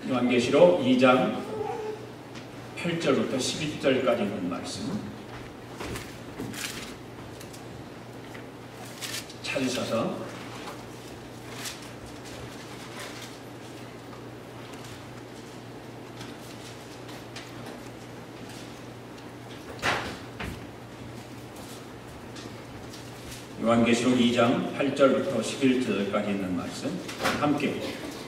요한계시록 2장 8절부터 11절까지 있는 말씀 찾으셔서 요한계시록 2장 8절부터 11절까지 있는 말씀 함께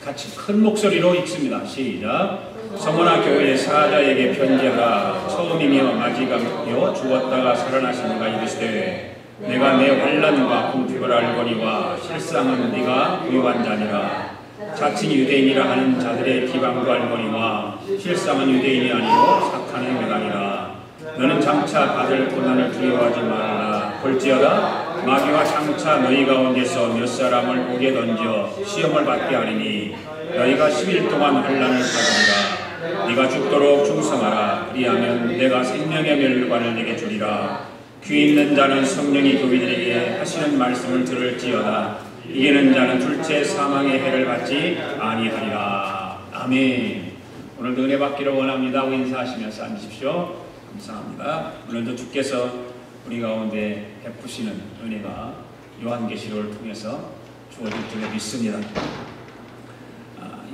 같이 큰 목소리로 읽습니다. 시작. 서머나 교회 사자에게 편지하라. 처음이며 마지막이며 죽었다가 살아나신 이가 이르시되 내가 내 환난과 궁핍을 알거니와 실상은 네가 부유한 자니라. 자칭 유대인이라 하는 자들의 비방도 알거니와 실상은 유대인이 아니요 사탄의 매강이라. 너는 장차 받을 고난을 두려워하지 말라. 볼지어다 마귀와 장차 너희 가운데서 몇 사람을 옥에 던져 시험을 받게 하리니 너희가 10일 동안 환난을 받으리라. 네가 죽도록 충성하라. 그리하면 내가 생명의 멸관을 내게 주리라. 귀 있는 자는 성령이 교인에게 하시는 말씀을 들을지어다. 이기는 자는 둘째 사망의 해를 받지 아니하리라. 아멘. 오늘도 은혜 받기를 원합니다. 인사하시면서 앉으십시오. 감사합니다. 오늘도 주께서 우리 가운데 베푸시는 은혜가 요한계시록을 통해서 주어질 줄로 믿습니다.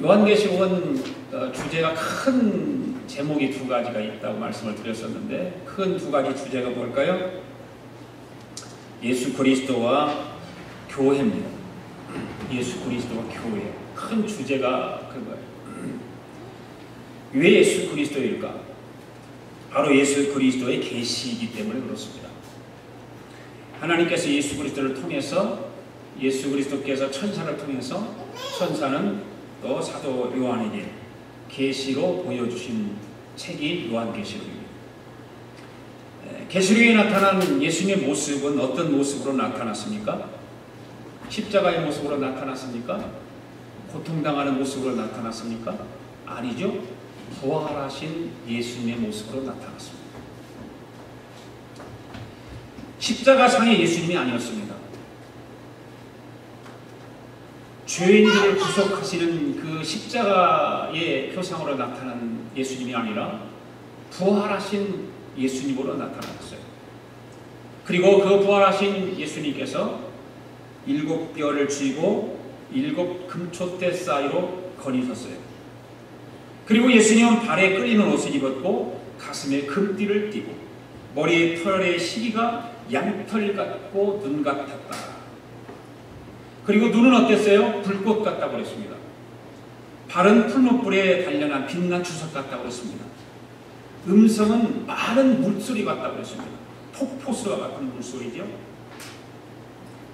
요한계시록은 주제가 큰 제목이 두 가지가 있다고 말씀을 드렸었는데 큰 두 가지 주제가 뭘까요? 예수 그리스도와 교회입니다. 예수 그리스도와 교회. 큰 주제가 그거예요. 왜 예수 그리스도일까? 바로 예수 그리스도의 계시이기 때문에 그렇습니다. 하나님께서 예수 그리스도를 통해서 예수 그리스도께서 천사를 통해서 천사는 또 사도 요한에게 계시로 보여주신 책이 요한계시록입니다. 계시록에 나타난 예수님의 모습은 어떤 모습으로 나타났습니까? 십자가의 모습으로 나타났습니까? 고통당하는 모습으로 나타났습니까? 아니죠. 부활하신 예수님의 모습으로 나타났습니다. 십자가상의 예수님이 아니었습니다. 죄인들을 구속하시는 그 십자가의 표상으로 나타난 예수님이 아니라 부활하신 예수님으로 나타났어요. 그리고 그 부활하신 예수님께서 7뼈를 쥐고 7 금촛대 사이로 거니셨어요. 그리고 예수님은 발에 끌리는 옷을 입었고 가슴에 금띠를 띠고 머리에 털의 시기가 양털 같고 눈 같았다. 그리고 눈은 어땠어요? 불꽃 같다고 그랬습니다. 발은 풀무불에 단련한 빛난 주석 같다고 그랬습니다. 음성은 많은 물소리 같다고 그랬습니다. 폭포수와 같은 물소리죠.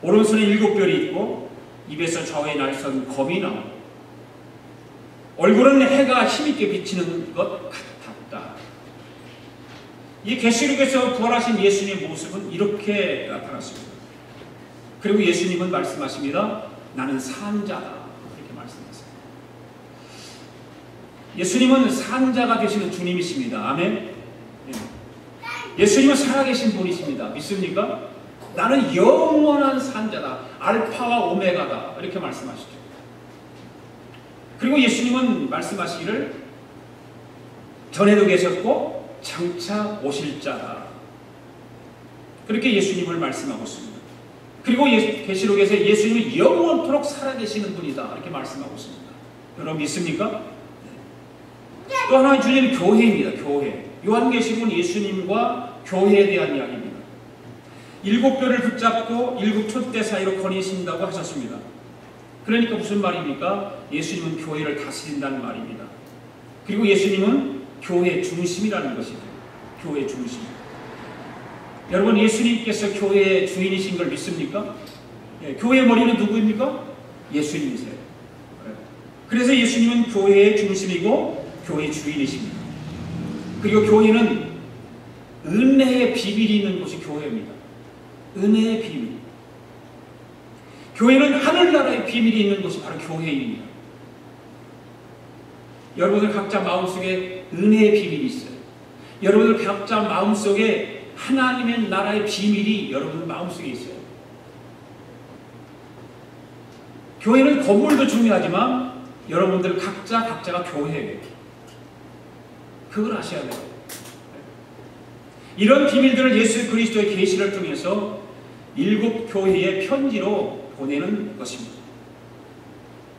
오른손에 7뼈이 있고 입에서 좌우에 날선 검이 나오고 얼굴은 해가 힘있게 비치는 것 같았다. 이 계시록에서 부활하신 예수님의 모습은 이렇게 나타났습니다. 그리고 예수님은 말씀하십니다. 나는 산자다. 이렇게 말씀하세요. 예수님은 산자가 되시는 주님이십니다. 아멘. 예수님은 살아계신 분이십니다. 믿습니까? 나는 영원한 산자다. 알파와 오메가다. 이렇게 말씀하시죠. 그리고 예수님은 말씀하시기를 전에도 계셨고 장차 오실 자다. 그렇게 예수님을 말씀하고 있습니다. 그리고 계시록에서 예수님은 영원토록 살아계시는 분이다. 이렇게 말씀하고 있습니다. 여러분 믿습니까? 또 하나의 주제는 교회입니다. 교회. 요한계시록은 예수님과 교회에 대한 이야기입니다. 7뼈를 붙잡고 7 촛대 사이로 거니신다고 하셨습니다. 그러니까 무슨 말입니까? 예수님은 교회를 다스린다는 말입니다. 그리고 예수님은 교회의 중심이라는 것이죠. 교회의 중심. 여러분 예수님께서 교회의 주인이신 걸 믿습니까? 교회의 머리는 누구입니까? 예수님이세요. 그래서 예수님은 교회의 중심이고 교회의 주인이십니다. 그리고 교회는 은혜의 비밀이 있는 곳이 교회입니다. 은혜의 비밀. 교회는 하늘나라의 비밀이 있는 곳이 바로 교회입니다. 여러분들 각자 마음속에 은혜의 비밀이 있어요. 여러분들 각자 마음속에 하나님의 나라의 비밀이 여러분 마음속에 있어요. 교회는 건물도 중요하지만 여러분들 각자가 교회예요. 그걸 아셔야 돼요. 이런 비밀들을 예수 그리스도의 계시를 통해서 7 교회의 편지로 보내는 것입니다.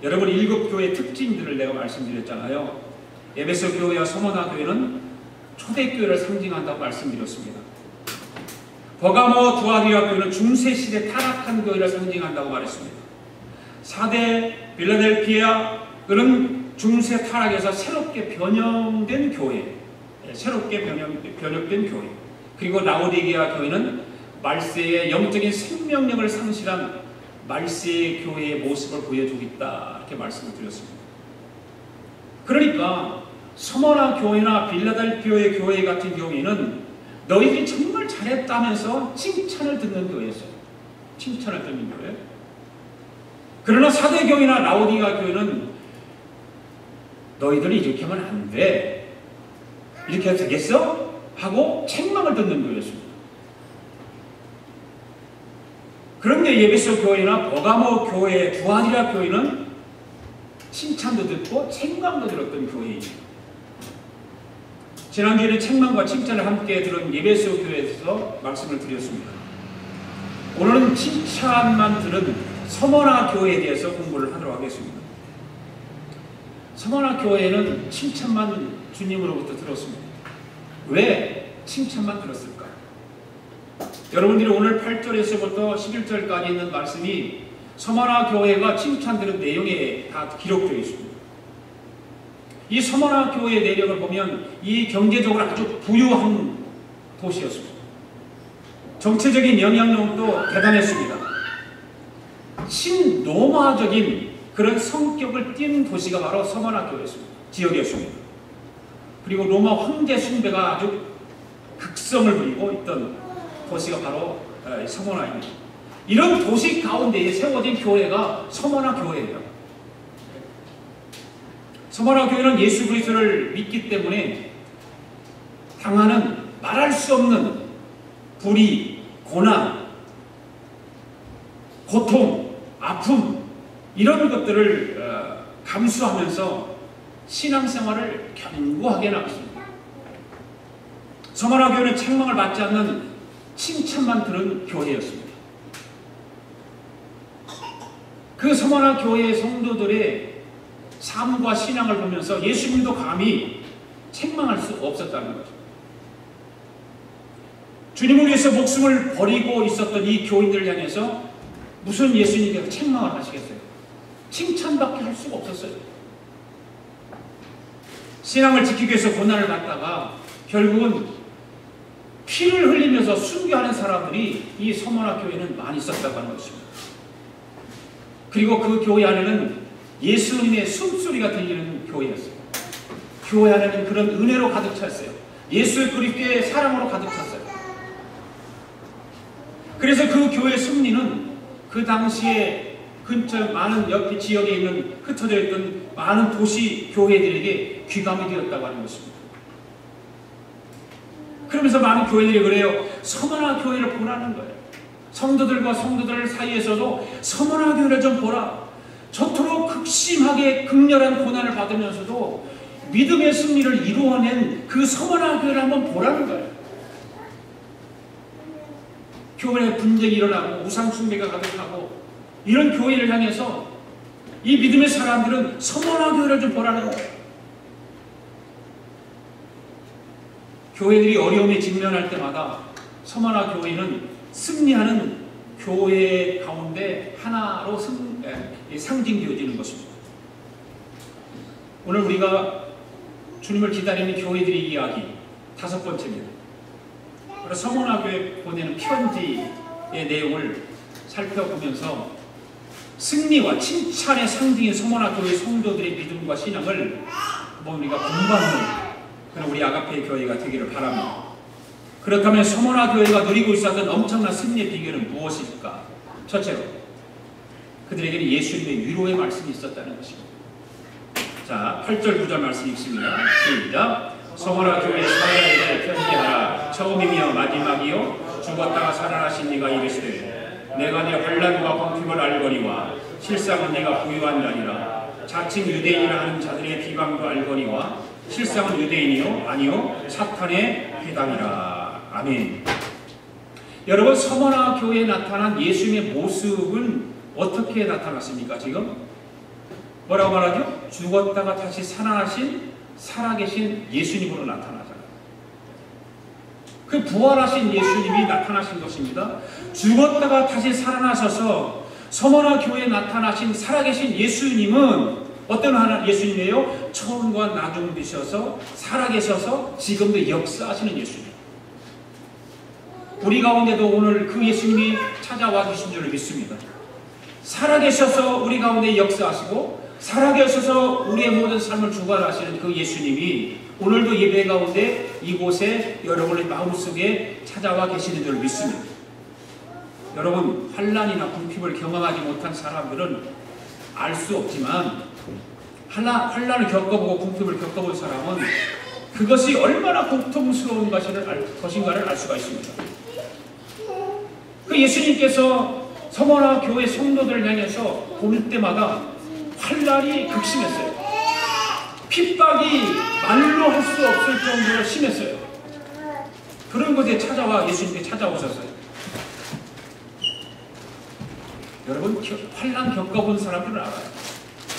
여러분 7 교회의 특징들을 내가 말씀드렸잖아요. 에베소 교회와 서머나 교회는 초대교회를 상징한다고 말씀드렸습니다. 버가모 두아디아 교회는 중세시대 타락한 교회를 상징한다고 말했습니다. 4대 빌라델피아는 중세 타락에서 새롭게 변형된 교회, 새롭게 변혁된 교회. 그리고 라오디게아 교회는 말세의 영적인 생명력을 상실한 말세의 교회의 모습을 보여주겠다 이렇게 말씀을 드렸습니다. 그러니까 서머나 교회나 빌라델피아의 교회 같은 경우에는 너희들이 정말 잘했다면서 칭찬을 듣는 교회였어요. 칭찬을 듣는 교회. 그러나 사대교회나 라오디게아 교회는 너희들이 이렇게 하면 안 돼. 이렇게 해도 되겠어? 하고 책망을 듣는 교회였습니다. 그런데 예배소 교회나 버가모 교회, 두아디라 교회는 칭찬도 듣고 책망도 들었던 교회입니다. 지난주에는 책망과 칭찬을 함께 들은 예배소 교회에서 말씀을 드렸습니다. 오늘은 칭찬만 들은 서머나 교회에 대해서 공부를 하도록 하겠습니다. 서머나 교회는 칭찬만 주님으로부터 들었습니다. 왜 칭찬만 들었을까? 여러분들이 오늘 8절에서부터 11절까지 있는 말씀이 서머나 교회가 칭찬 들은 내용에 다 기록되어 있습니다. 이 서머나 교회의 내력을 보면 이 경제적으로 아주 부유한 도시였습니다. 정치적인 영향력도 대단했습니다. 신로마적인 그런 성격을 띈 도시가 바로 서머나 교회였습니다. 지역이었습니다. 그리고 로마 황제 숭배가 아주 극성을 부리고 있던 도시가 바로 서머나입니다. 이런 도시 가운데에 세워진 교회가 서머나 교회예요. 서머나 교회는 예수 그리스도를 믿기 때문에 당하는 말할 수 없는 불의, 고난, 고통, 아픔 이런 것들을 감수하면서 신앙생활을 견고하게 나갔습니다. 서머나 교회는 책망을 받지 않는 칭찬만 들은 교회였습니다. 그 서머나 교회의 성도들의 삶과 신앙을 보면서 예수님도 감히 책망할 수 없었다는 거죠. 주님을 위해서 목숨을 버리고 있었던 이 교인들을 향해서 무슨 예수님께서 책망을 하시겠어요? 칭찬밖에 할 수가 없었어요. 신앙을 지키기 위해서 고난을 받다가 결국은 피를 흘리면서 순교하는 사람들이 이 서머나 교회는 많이 있었다고 하는 것입니다. 그리고 그 교회 안에는 예수님의 숨소리가 들리는 교회였어요. 교회 안에는 그런 은혜로 가득 찼어요. 예수 그리스도의 사랑으로 가득 찼어요. 그래서 그 교회 승리는 그 당시에 근처 많은 옆 지역에 있는 흩어져 있던 많은 도시 교회들에게 귀감이 되었다고 하는 것입니다. 그러면서 많은 교회들이 그래요. 서머나 교회를 보라는 거예요. 성도들과 성도들 사이에서도 서머나 교회를 좀 보라. 저토록 극심하게 극렬한 고난을 받으면서도 믿음의 승리를 이루어낸 그 서머나 교회를 한번 보라는 거예요. 교회에 분쟁이 일어나고 우상 숭배가 가득하고 이런 교회를 향해서 이 믿음의 사람들은 서머나 교회를 좀 보라는 거예요. 교회들이 어려움에 직면할 때마다 서머나 교회는 승리하는 교회 가운데 하나로 상징되어지는 것입니다. 오늘 우리가 주님을 기다리는 교회들의 이야기 5번째입니다. 그래서 서머나 교회에 보내는 편지의 내용을 살펴보면서 승리와 칭찬의 상징인 서머나 교회 성도들의 믿음과 신앙을 우리가 공부하는 그런 우리 아가페 교회가 되기를 바랍니다. 그렇다면 서머나 교회가 누리고 있었던 엄청난 승리의 비결은 무엇일까? 첫째로 그들에게는 예수님의 위로의 말씀이 있었다는 것입니다. 자, 8절 9절 말씀 읽습니다. 시작. 서머나 교회 사자에게 편지하라. 처음이며 마지막이요 죽었다가 살아나신 네가 이르시되 내가 네 환난과 궁핍을 알거니와 실상은 네가 부유한 자니라. 자칭 유대인이라 하는 자들의 비방도 알거니와 실상은 유대인이요 아니요 사탄의 회당이라. 아멘. 여러분, 서머나 교회에 나타난 예수님의 모습은 어떻게 나타났습니까? 지금 뭐라고 말하죠? 죽었다가 다시 살아나신 살아계신 예수님으로 나타나잖아요. 그 부활하신 예수님이 나타나신 것입니다. 죽었다가 다시 살아나셔서 서머나 교회에 나타나신 살아계신 예수님은 어떤 하나 예수님이에요? 처음과 나중이셔서 살아계셔서 지금도 역사하시는 예수님. 우리 가운데도 오늘 그 예수님이 찾아와 주신 줄을 믿습니다. 살아계셔서 우리 가운데 역사하시고 살아계셔서 우리의 모든 삶을 주관하시는 그 예수님이 오늘도 예배 가운데 이곳에 여러분의 마음속에 찾아와 계시는 줄 믿습니다. 여러분, 환난이나 궁핍을 경험하지 못한 사람들은 알 수 없지만 환난을 겪어보고 궁핍을 겪어본 사람은 그것이 얼마나 고통스러운 것인가를 알 수가 있습니다. 그 예수님께서 서머나 교회 성도들을 향해서 볼 때마다 환난이 극심했어요. 핍박이 말로 할 수 없을 정도로 심했어요. 그런 곳에 찾아와 예수님께 찾아오셨어요. 여러분, 환난 겪어본 사람들은 알아요.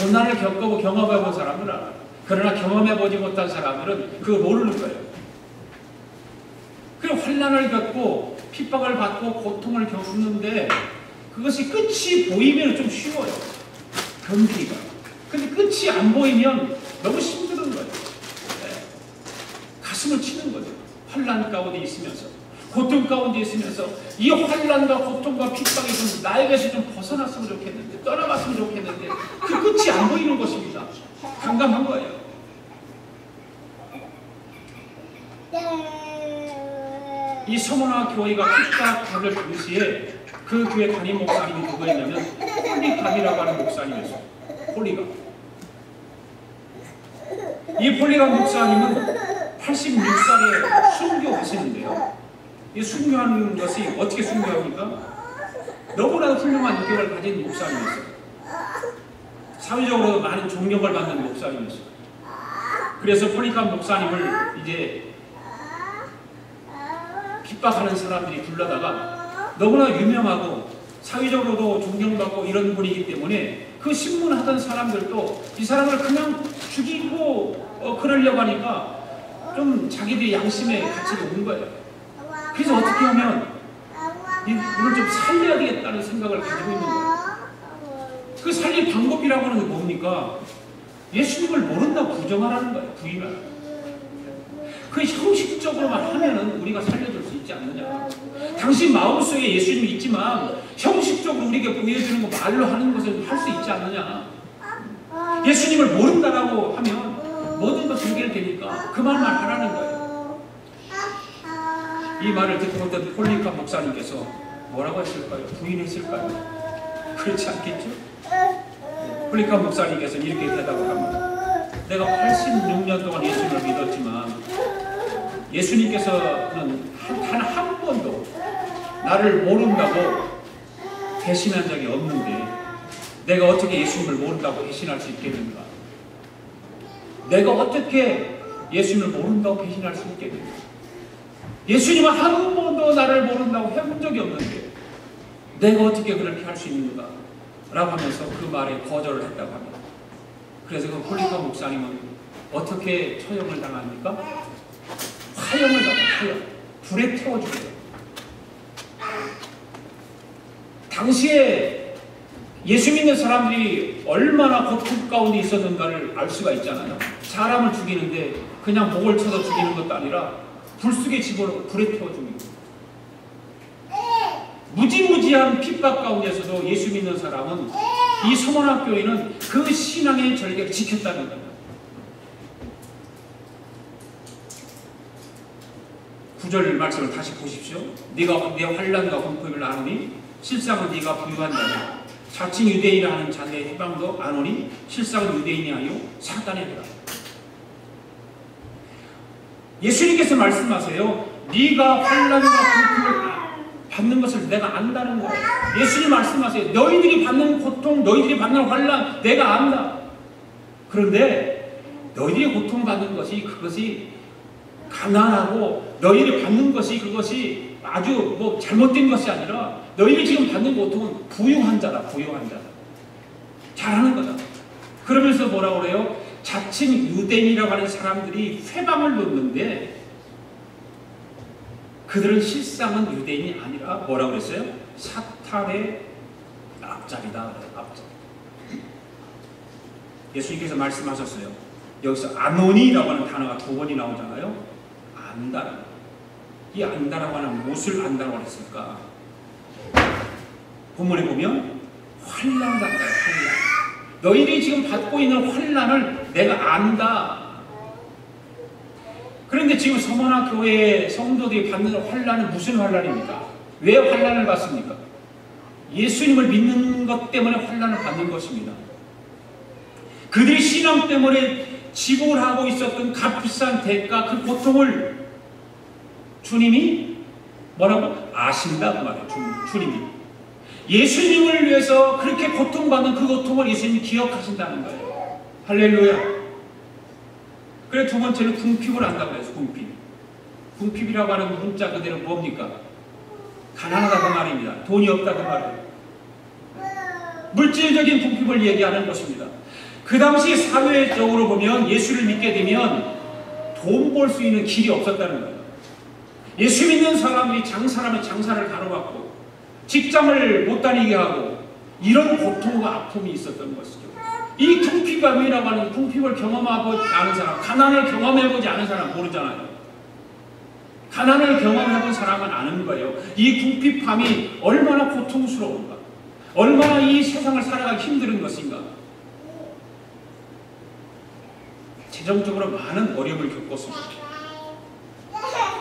고난을 겪어보고 경험해본 사람들은 알아요. 그러나 경험해보지 못한 사람들은 그거 모르는 거예요. 그 환난을 겪고 핍박을 받고 고통을 겪는데 그것이 끝이 보이면 좀 쉬워요. 견디기가. 근데 끝이 안 보이면 너무 힘든 거예요. 네. 가슴을 치는 거죠. 환난 가운데 있으면서, 고통 가운데 있으면서 이 환난과 고통과 핍박이 좀 나에게서 좀 벗어났으면 좋겠는데, 떠나갔으면 좋겠는데 그 끝이 안 보이는 것입니다. 강감한 거예요. 이 서머나 교회가 핍박받을 당시에 그 교회 담임 목사님이 누구였냐면 폴리감이라고 하는 목사님이었어요. 폴리감. 이 폴리감 목사님은 86살에 순교하시는데요. 이 순교하는 것이 어떻게 순교합니까? 너무나도 훌륭한 인격을 가진 목사님이었어요. 사회적으로 많은 존경을 받는 목사님이었어요. 그래서 폴리감 목사님을 이제 핍박하는 사람들이 불러다가 너무나 유명하고 사회적으로도 존경받고 이런 분이기 때문에 그 신문하던 사람들도 이 사람을 그냥 죽이고 그러려고 하니까 좀 자기들의 양심에 갇히게 온 거예요. 그래서 어떻게 하면 이걸 좀 살려야 되겠다는 생각을 가지고 있는 거예요. 그 살릴 방법이라고 하는 게 뭡니까? 예수님을 모른다고 부정하라는 거예요. 부인하라는 거예요. 그 형식적으로만 하면은 우리가 살려줄 수 있지 않느냐. 당신 마음속에 예수님이 있지만 형식적으로 우리에게 보여주는 거 말로 하는 것을 할 수 있지 않느냐. 예수님을 모른다라고 하면 모든 것이 해결되니까 그 말만 하라는 거예요. 이 말을 듣고 어떤 폴리감 목사님께서 뭐라고 했을까요? 부인했을까요? 그렇지 않겠죠? 폴리감 목사님께서 이렇게 대답을 합니다. 내가 86년 동안 예수님을 믿었지만 예수님께서는 단 한 번도 나를 모른다고 배신한 적이 없는데 내가 어떻게 예수님을 모른다고 배신할 수 있겠는가? 내가 어떻게 예수님을 모른다고 배신할 수 있겠는가? 예수님은 한 번도 나를 모른다고 해본 적이 없는데 내가 어떻게 그렇게 할 수 있는가? 라고 하면서 그 말에 거절을 했다고 합니다. 그래서 그 폴리감 목사님은 어떻게 처형을 당합니까? 화형을 당해요. 화형. 불에 태워주세요. 당시에 예수 믿는 사람들이 얼마나 고통 가운데 있었는가를 알 수가 있잖아요. 사람을 죽이는데 그냥 목을 쳐서 죽이는 것도 아니라 불 속에 집어넣고 불에 태워줍니다. 무지무지한 핍박 가운데서도 예수 믿는 사람은 이 서머나 교회는 그 신앙의 절개를 지켰다는 거예요. 9절 말씀을 다시 보십시오. 네가 내 환난과 공포를 아노니 실상은 네가 부유한 자냐. 자칭 유대인이라 하는 자들의 해방도 아노니 실상은 유대인이 아니요 사단의 해라. 예수님께서 말씀하세요. 네가 환난과 공포를 받는 것을 내가 안다는 거예요. 예수님 말씀하세요. 너희들이 받는 고통, 너희들이 받는 환난 내가 안다. 그런데 너희들이 고통받는 것이 그것이 가난하고 너희들이 받는 것이 그것이 아주 뭐 잘못된 것이 아니라 너희들이 지금 받는 고통은 부유한 자다. 부유한 자다. 잘하는 거다. 그러면서 뭐라고 그래요? 자칭 유대인이라고 하는 사람들이 회방을 놓는데 그들은 실상은 유대인이 아니라 뭐라고 그랬어요? 사탄의 앞잡이다. 앞잡이. 예수님께서 말씀하셨어요. 여기서 아노니라고 하는 단어가 2번이 나오잖아요. 안다. 이 안다라고 하는 무엇을 안다라고 했을까? 본문에 보면 환난 같다. 환난. 너희들이 지금 받고 있는 환난을 내가 안다. 그런데 지금 서머나 교회의 성도들이 받는 환난은 무슨 환난입니까? 왜 환난을 받습니까? 예수님을 믿는 것 때문에 환난을 받는 것입니다. 그들이 신앙 때문에 지불하고 있었던 값비싼 대가, 그 고통을 주님이 뭐라고? 아신다 그 말이에요. 주님이. 예수님을 위해서 그렇게 고통받는 그 고통을 예수님이 기억하신다는 거예요. 할렐루야. 그래 두 번째는 궁핍을 안다고 해서 궁핍. 궁핍이라고 하는 문자 그대로 뭡니까? 가난하다 그 말입니다. 돈이 없다 그 말이에요. 물질적인 궁핍을 얘기하는 것입니다. 그 당시 사회적으로 보면 예수를 믿게 되면 돈 벌 수 있는 길이 없었다는 거예요. 예수 믿는 사람이 장사라면 장사를 가로막고 직장을 못 다니게 하고 이런 고통과 아픔이 있었던 것이죠. 이 궁핍함이라고 하는 궁핍을 경험하지 않은 사람, 가난을 경험해보지 않은 사람 모르잖아요. 가난을 경험해본 사람은 아는 거예요. 이 궁핍함이 얼마나 고통스러운가, 얼마나 이 세상을 살아가기 힘든 것인가. 재정적으로 많은 어려움을 겪었습니다.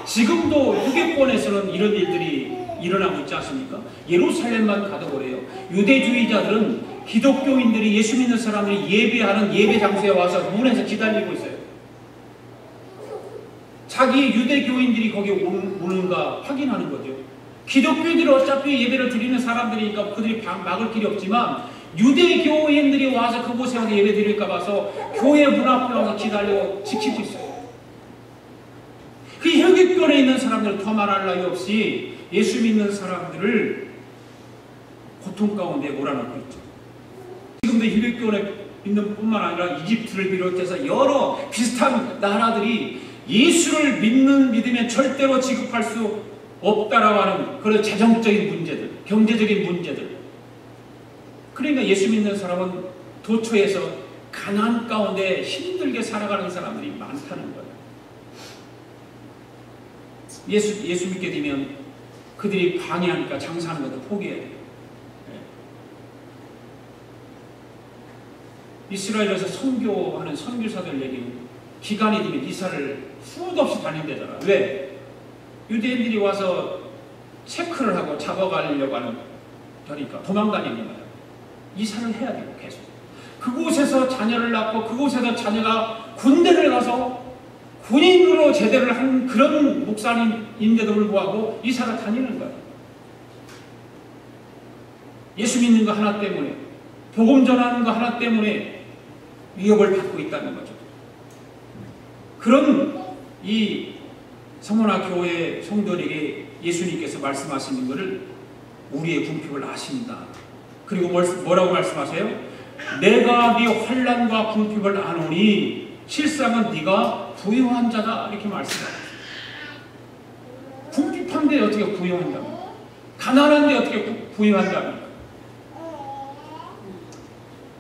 지금도 유대권에서는 이런 일들이 일어나고 있지 않습니까? 예루살렘만 가도 그래요. 유대주의자들은 기독교인들이 예수 믿는 사람들이 예배하는 예배 장소에 와서 문에서 기다리고 있어요. 자기 유대교인들이 거기 오는가 확인하는 거죠. 기독교인들이 어차피 예배를 드리는 사람들이니까 그들이 막을 길이 없지만 유대교인들이 와서 그곳에 와서 예배 드릴까 봐서 교회 문 앞에 와서 기다리고 지키고 있어요. 그 혈기권에 있는 사람들 더 말할 나위 없이 예수 믿는 사람들을 고통 가운데 몰아넣고 있죠. 지금도 혈기권에 있는 뿐만 아니라 이집트를 비롯해서 여러 비슷한 나라들이 예수를 믿는 믿으면 절대로 지급할 수 없다라고 하는 그런 재정적인 문제들, 경제적인 문제들. 그러니까 예수 믿는 사람은 도처에서 가난 가운데 힘들게 살아가는 사람들이 많다는 거예요. 예수 믿게 되면 그들이 방해하니까 장사하는 것도 포기해야 돼요. 이스라엘에서 선교하는 선교사들 얘기는 기간이 되면 이사를 수도 없이 다닌대잖아. 왜? 유대인들이 와서 체크를 하고 잡아가려고 하니까 도망다니는 거야. 이사를 해야 돼요. 계속. 그곳에서 자녀를 낳고 그곳에서 자녀가 군대를 가서 군인으로 제대를 한 그런 목사님인데도 불구하고 이사를 다니는 거예요. 예수 믿는 거 하나 때문에, 복음 전하는 거 하나 때문에 위협을 받고 있다는 거죠. 그런 이 서머나 교회 성도들에게 예수님께서 말씀하시는 것을 우리의 궁핍을 아신다. 그리고 뭐라고 말씀하세요? 내가 네 환난과 궁핍을 아노니 실상은 네가 부유한 자다. 이렇게 말씀하세요. 궁핍한데 어떻게 부유한답니까? 가난한데 어떻게 부유한답니까?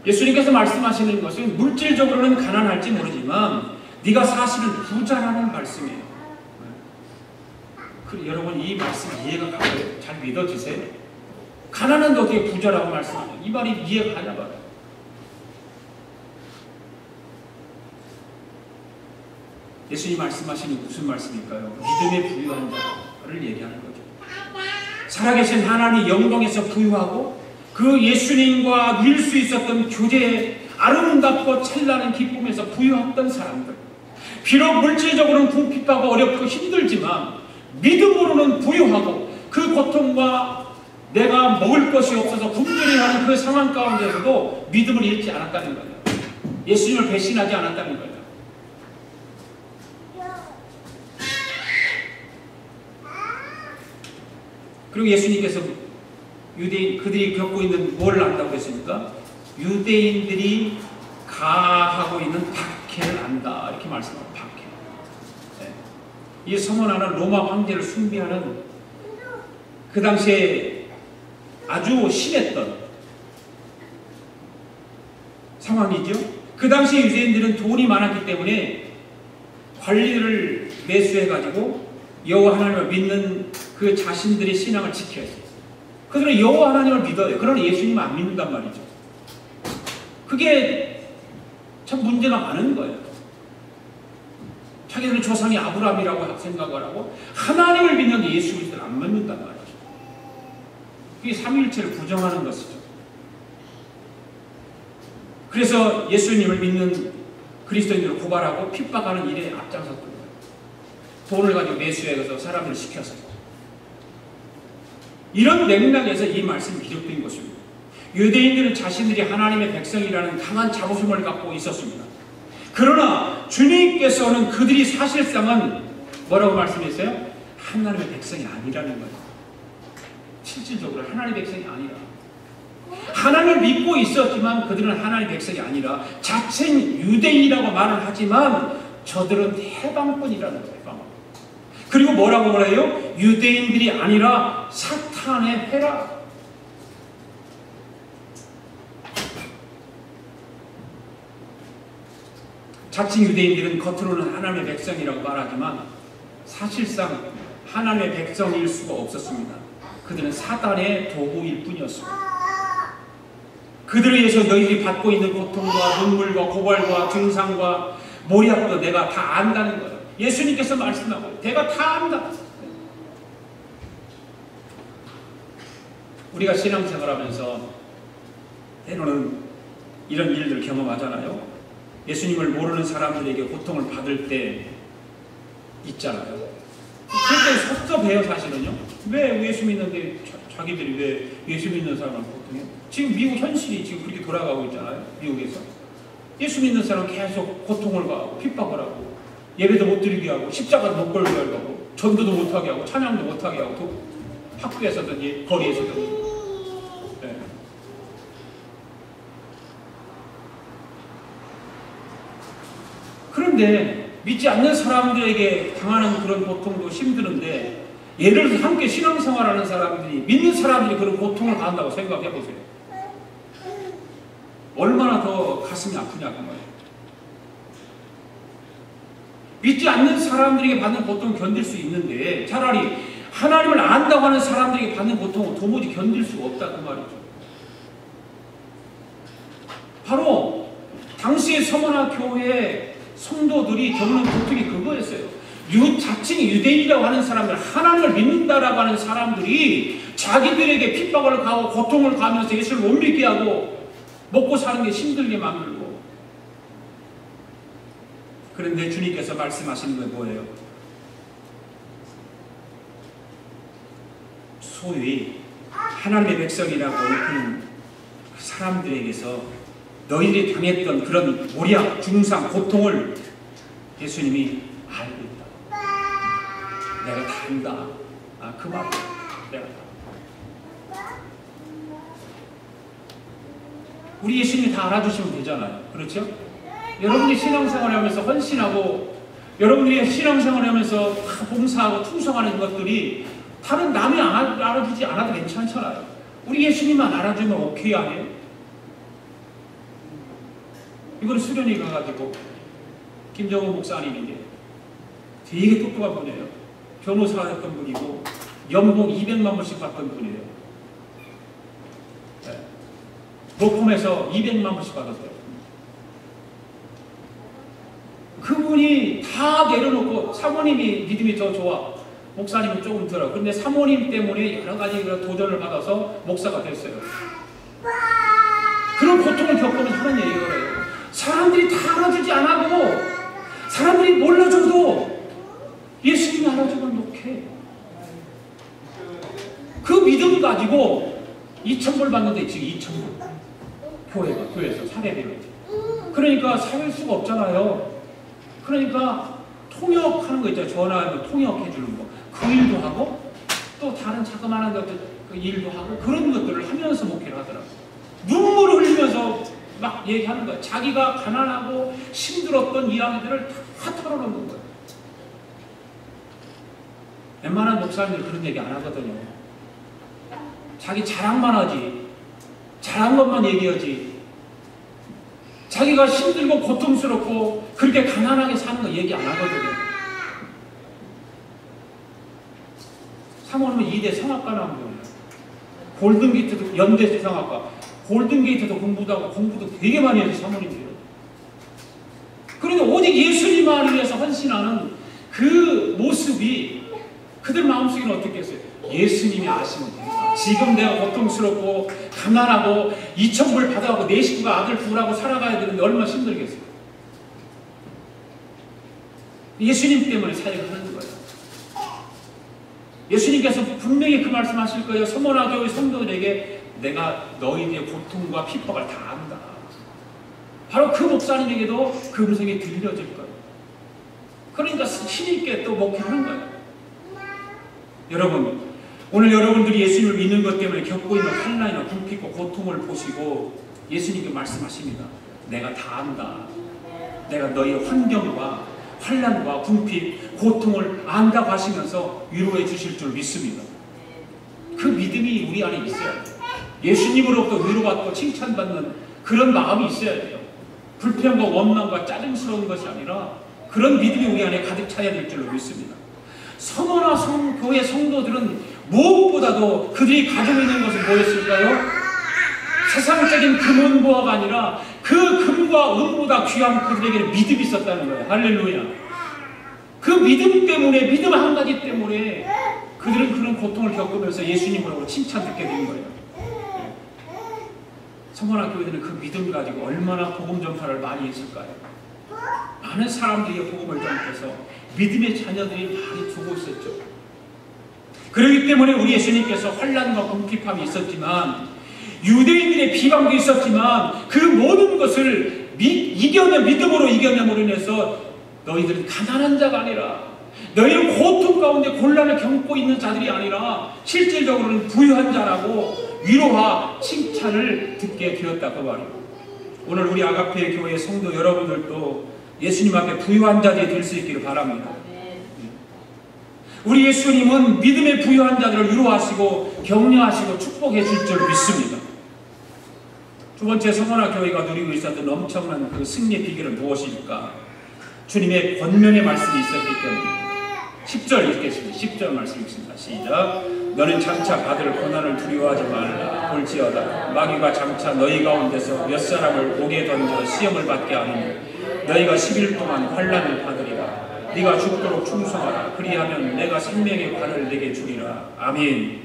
예수님께서 말씀하시는 것은 물질적으로는 가난할지 모르지만 네가 사실은 부자라는 말씀이에요. 여러분 이 말씀 이해가 가요? 잘 믿어지세요? 가난한데 어떻게 부자라고 말씀하냐? 이 말이 이해가 가냐 말이에요. 예수님 말씀하시는 무슨 말씀일까요? 믿음의 부유한 자를 얘기하는 거죠. 살아계신 하나님 영광에서 부유하고 그 예수님과 누릴 수 있었던 교제의 아름답고 찬란한 기쁨에서 부유했던 사람들. 비록 물질적으로는 궁핍하고 어렵고 힘들지만 믿음으로는 부유하고 그 고통과 내가 먹을 것이 없어서 굶주려하는 그 상황 가운데서도 믿음을 잃지 않았다는 거예요. 예수님을 배신하지 않았다는 거예요. 그리고 예수님께서 유대인 그들이 겪고 있는 뭘 안다고 했습니까? 유대인들이 가하고 있는 박해를 안다 이렇게 말씀합니다. 박해. 네. 이 서머나는 로마 황제를 숭배하는 그 당시에 아주 심했던 상황이죠. 그 당시 유대인들은 돈이 많았기 때문에 관리를 매수해가지고 여호와 하나님을 믿는 그 자신들의 신앙을 지켜야 했어요. 그들은 여호와 하나님을 믿어요. 그러나 예수님을 안 믿는단 말이죠. 그게 참 문제가 많은 거예요. 자기들은 조상이 아브라함이라고 생각을 하고 하나님을 믿는데 예수 그리스도를 안 믿는단 말이죠. 그게 삼위일체를 부정하는 것이죠. 그래서 예수님을 믿는 그리스도인들을 고발하고 핍박하는 일에 앞장섰던 거예요. 돈을 가지고 매수해서 사람들을 시켜서. 이런 맥락에서 이 말씀이 기록된 것입니다. 유대인들은 자신들이 하나님의 백성이라는 강한 자부심을 갖고 있었습니다. 그러나 주님께서는 그들이 사실상은 뭐라고 말씀했어요? 하나님의 백성이 아니라는 거예요. 실질적으로 하나님의 백성이 아니라. 하나님을 믿고 있었지만 그들은 하나님의 백성이 아니라 자칭 유대인이라고 말을 하지만 저들은 해방꾼이라는 거예요. 그리고 뭐라고 말해요? 유대인들이 아니라 사탄의 회라. 자칭 유대인들은 겉으로는 하나님의 백성이라고 말하지만 사실상 하나님의 백성일 수가 없었습니다. 그들은 사단의 도구일 뿐이었습니다. 그들에 의해서 너희들이 받고 있는 고통과 눈물과 고발과 증상과 모략도 내가 다 안다는 거예요. 예수님께서 말씀하고 내가 다 안다. 우리가 신앙생활하면서 때로는 이런 일들을 경험하잖아요. 예수님을 모르는 사람들에게 고통을 받을 때 있잖아요. 그럴 때 섭섭해요. 사실은요. 왜 예수 믿는데 자기들이 왜 예수 믿는 사람을 고통해? 지금 미국 현실이 지금 그렇게 돌아가고 있잖아요. 미국에서 예수 믿는 사람은 계속 고통을 가하고 핍박을 하고 예배도 못 드리게 하고 십자가도 못 걸게 하고 전도도 못하게 하고 찬양도 못하게 하고 학교에서든지 거리에서든지. 네. 그런데 믿지 않는 사람들에게 당하는 그런 고통도 힘드는데 예를 들어서 함께 신앙생활하는 사람들이 믿는 사람들이 그런 고통을 받는다고 생각해 보세요. 얼마나 더 가슴이 아프냐고 말이에요. 믿지 않는 사람들에게 받는 고통을 견딜 수 있는데 차라리 하나님을 안다고 하는 사람들에게 받는 고통은 도무지 견딜 수가 없다고 말이죠. 바로 당시의 서머나 교회의 성도들이 겪는 고통이 그거였어요. 자칭 유대인이라고 하는 사람들, 하나님을 믿는다라고 하는 사람들이 자기들에게 핍박을 가하고 고통을 가하면서 예수를 못 믿게 하고 먹고 사는 게 힘들게 만들고. 그런데 주님께서 말씀하시는 건 뭐예요? 소위 하나님의 백성이라고 일컫는 그 사람들에게서 너희들이 당했던 그런 모략, 중상, 고통을 예수님이 알고 있다. 내가 다 안다. 그 말이에요. 내가 다. 우리 예수님이 다 알아주시면 되잖아요. 그렇죠? 여러분이 신앙생활을 하면서 헌신하고 여러분들이 신앙생활을 하면서 봉사하고 충성하는 것들이 다른 남이 알아주지 않아도 괜찮잖아요. 우리 예수님만 알아주면 오케이 아니에요? 이거는 수련회 가가지고 김정은 목사님인데 되게 똑똑한 분이에요. 변호사가 했던 분이고 연봉 200만 원씩 받던 분이에요. 네. 로펌에서 200만 원씩 받았어요. 그분이 다 내려놓고 사모님이 믿음이 더 좋아. 목사님은 조금 덜어. 그런데 사모님 때문에 여러 가지 도전을 받아서 목사가 됐어요. 그런 고통을 겪으면서 하는 얘기를 해요. 사람들이 다 알아주지 않아도 사람들이 몰라줘도 예수님이 알아주면 녹해. 그 믿음 가지고 2,000불 받는데 지금 2,000불 교회에서 사례비로 그러니까 살 수가 없잖아요. 그러니까 통역하는 거 있잖아요. 전화하면 통역해 주는 거. 그 일도 하고 또 다른 자그마한 것들 그 일도 하고 그런 것들을 하면서 목회를 하더라고요. 눈물을 흘리면서 막 얘기하는 거예요. 자기가 가난하고 힘들었던 이야기들을 다 털어놓는 거예요. 웬만한 목사님들 그런 얘기 안 하거든요. 자기 자랑만 하지. 잘한 것만 얘기하지. 자기가 힘들고 고통스럽고 그렇게 가난하게 사는 거 얘기 안 하거든요. 사모님은 2대 성악과 나온 거예요. 골든게이트도 연대 성악과 골든게이트도 공부도 하고 공부도 되게 많이 해서 사모님이에요. 그런데 오직 예수님만을 위해서 헌신하는 그 모습이 그들 마음속에는 어떻겠어요? 예수님이 아시면 됩니다. 지금 내가 고통스럽고 가난하고 2,000불 받아가고 내 식구가 아들 둘하고 살아가야 되는데 얼마나 힘들겠어요? 예수님 때문에 사역을 하는 거예요. 예수님께서 분명히 그 말씀하실 거예요. 서머나 교회 성도들에게 내가 너희들의 고통과 핍박을 다 안다. 바로 그 목사님에게도 그 음성이 들려질 거예요. 그러니까 힘있게 또 목회하는 거예요. 여러분, 오늘 여러분들이 예수님을 믿는 것 때문에 겪고 있는 환난이나 궁핍과 고통을 보시고 예수님께 말씀하십니다. 내가 다 안다. 내가 너희의 환경과 환난과 궁핍, 고통을 안다고 하시면서 위로해 주실 줄 믿습니다. 그 믿음이 우리 안에 있어야 돼요. 예수님으로부터 위로받고 칭찬받는 그런 마음이 있어야 돼요. 불평과 원망과 짜증스러운 것이 아니라 그런 믿음이 우리 안에 가득 차야 될 줄로 믿습니다. 서머나 교회 성도들은 무엇보다도 그들이 가지고 있는 것은 뭐였을까요? 세상적인 금은보화가 아니라 그 금과 은보다 귀한 그들에게는 믿음이 있었다는 거예요. 할렐루야. 그 믿음 때문에, 믿음 한 가지 때문에 그들은 그런 고통을 겪으면서 예수님으로 칭찬 듣게 된 거예요. 서머나 교회들은 그 믿음 가지고 얼마나 복음 전파를 많이 했을까요? 많은 사람들이 복음을 전해서 믿음의 자녀들이 많이 두고 있었죠. 그렇기 때문에 우리 예수님께서 환난과 궁핍함이 있었지만 유대인들의 비방도 있었지만 그 모든 것을 믿음으로 이겨냄으로 인해서 너희들은 가난한 자가 아니라 너희는 고통 가운데 곤란을 겪고 있는 자들이 아니라 실질적으로는 부유한 자라고 위로와 칭찬을 듣게 되었다 그 말이에요. 오늘 우리 아가페 교회 성도 여러분들도 예수님 앞에 부유한 자들이 될 수 있기를 바랍니다. 우리 예수님은 믿음의 부유한 자들을 위로하시고 격려하시고 축복해 줄 줄 믿습니다. 두 번째, 서머나 교회가 누리고 있었던 엄청난 그 승리의 비결은 무엇일까? 주님의 권면의 말씀이 있었기 때문에 10절 읽겠습니다. 10절 말씀 읽습니다. 시작. 너는 장차 받을 고난을 두려워하지 말라. 볼지어다 마귀가 장차 너희 가운데서 몇 사람을 옥에 던져 시험을 받게 하느니 너희가 10일 동안 환난을 받으리라. 네가 죽도록 충성하라. 그리하면 내가 생명의 관을 내게 주리라. 아멘.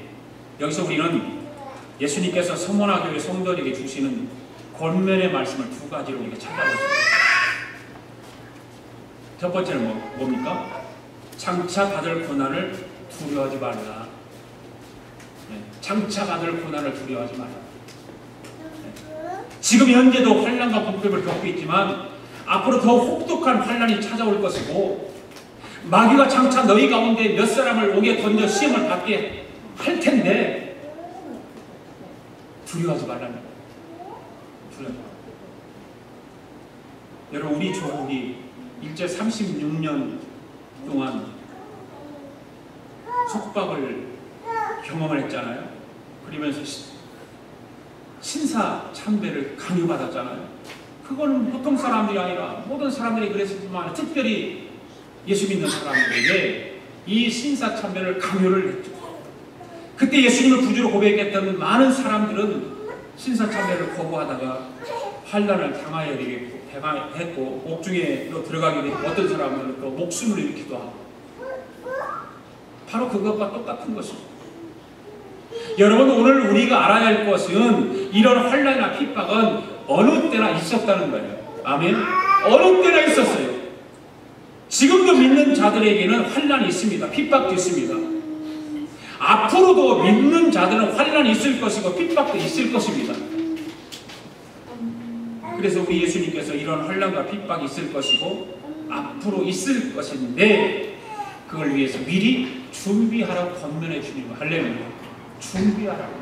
여기서 우리는 예수님께서 서머나 교회 성도들에게 주시는 권면의 말씀을 두 가지로 우리가 찾아보겠습니다. 첫 번째는 뭡니까? 장차 받을 고난을 두려워하지 말라. 장차 받을 고난을 두려워하지 말라. 지금 현재도 환난과 궁핍을 겪고 있지만 앞으로 더 혹독한 환난이 찾아올 것이고 마귀가 장차 너희 가운데 몇 사람을 옥에 던져 시험을 받게 할 텐데 두려워하지 말라는 거예요. 여러분, 우리 조국이 일제 36년 동안 속박을 경험을 했잖아요. 그러면서 신사참배를 강요받았잖아요. 그거는 보통 사람들이 아니라 모든 사람들이 그랬지만 특별히 예수 믿는 사람들에게 이 신사참배를 강요를 했죠. 그때 예수님을 구주로 고백했던 많은 사람들은 신사참배를 거부하다가 환난을 당하여 했고 옥중에로 들어가게 되고 어떤 사람들은 또 목숨을 잃기도 하고 바로 그것과 똑같은 것입니다. 여러분, 오늘 우리가 알아야 할 것은 이런 환난이나 핍박은 어느 때나 있었다는 거예요. 아멘. 어느 때나 있었어요. 지금도 믿는 자들에게는 환난이 있습니다. 핍박도 있습니다. 앞으로도 믿는 자들은 환난이 있을 것이고 핍박도 있을 것입니다. 그래서 우리 예수님께서 이런 환난과 핍박이 있을 것이고 앞으로 있을 것인데 그걸 위해서 미리 준비하라고 권면해 주님. 할렐루야. 준비하라고.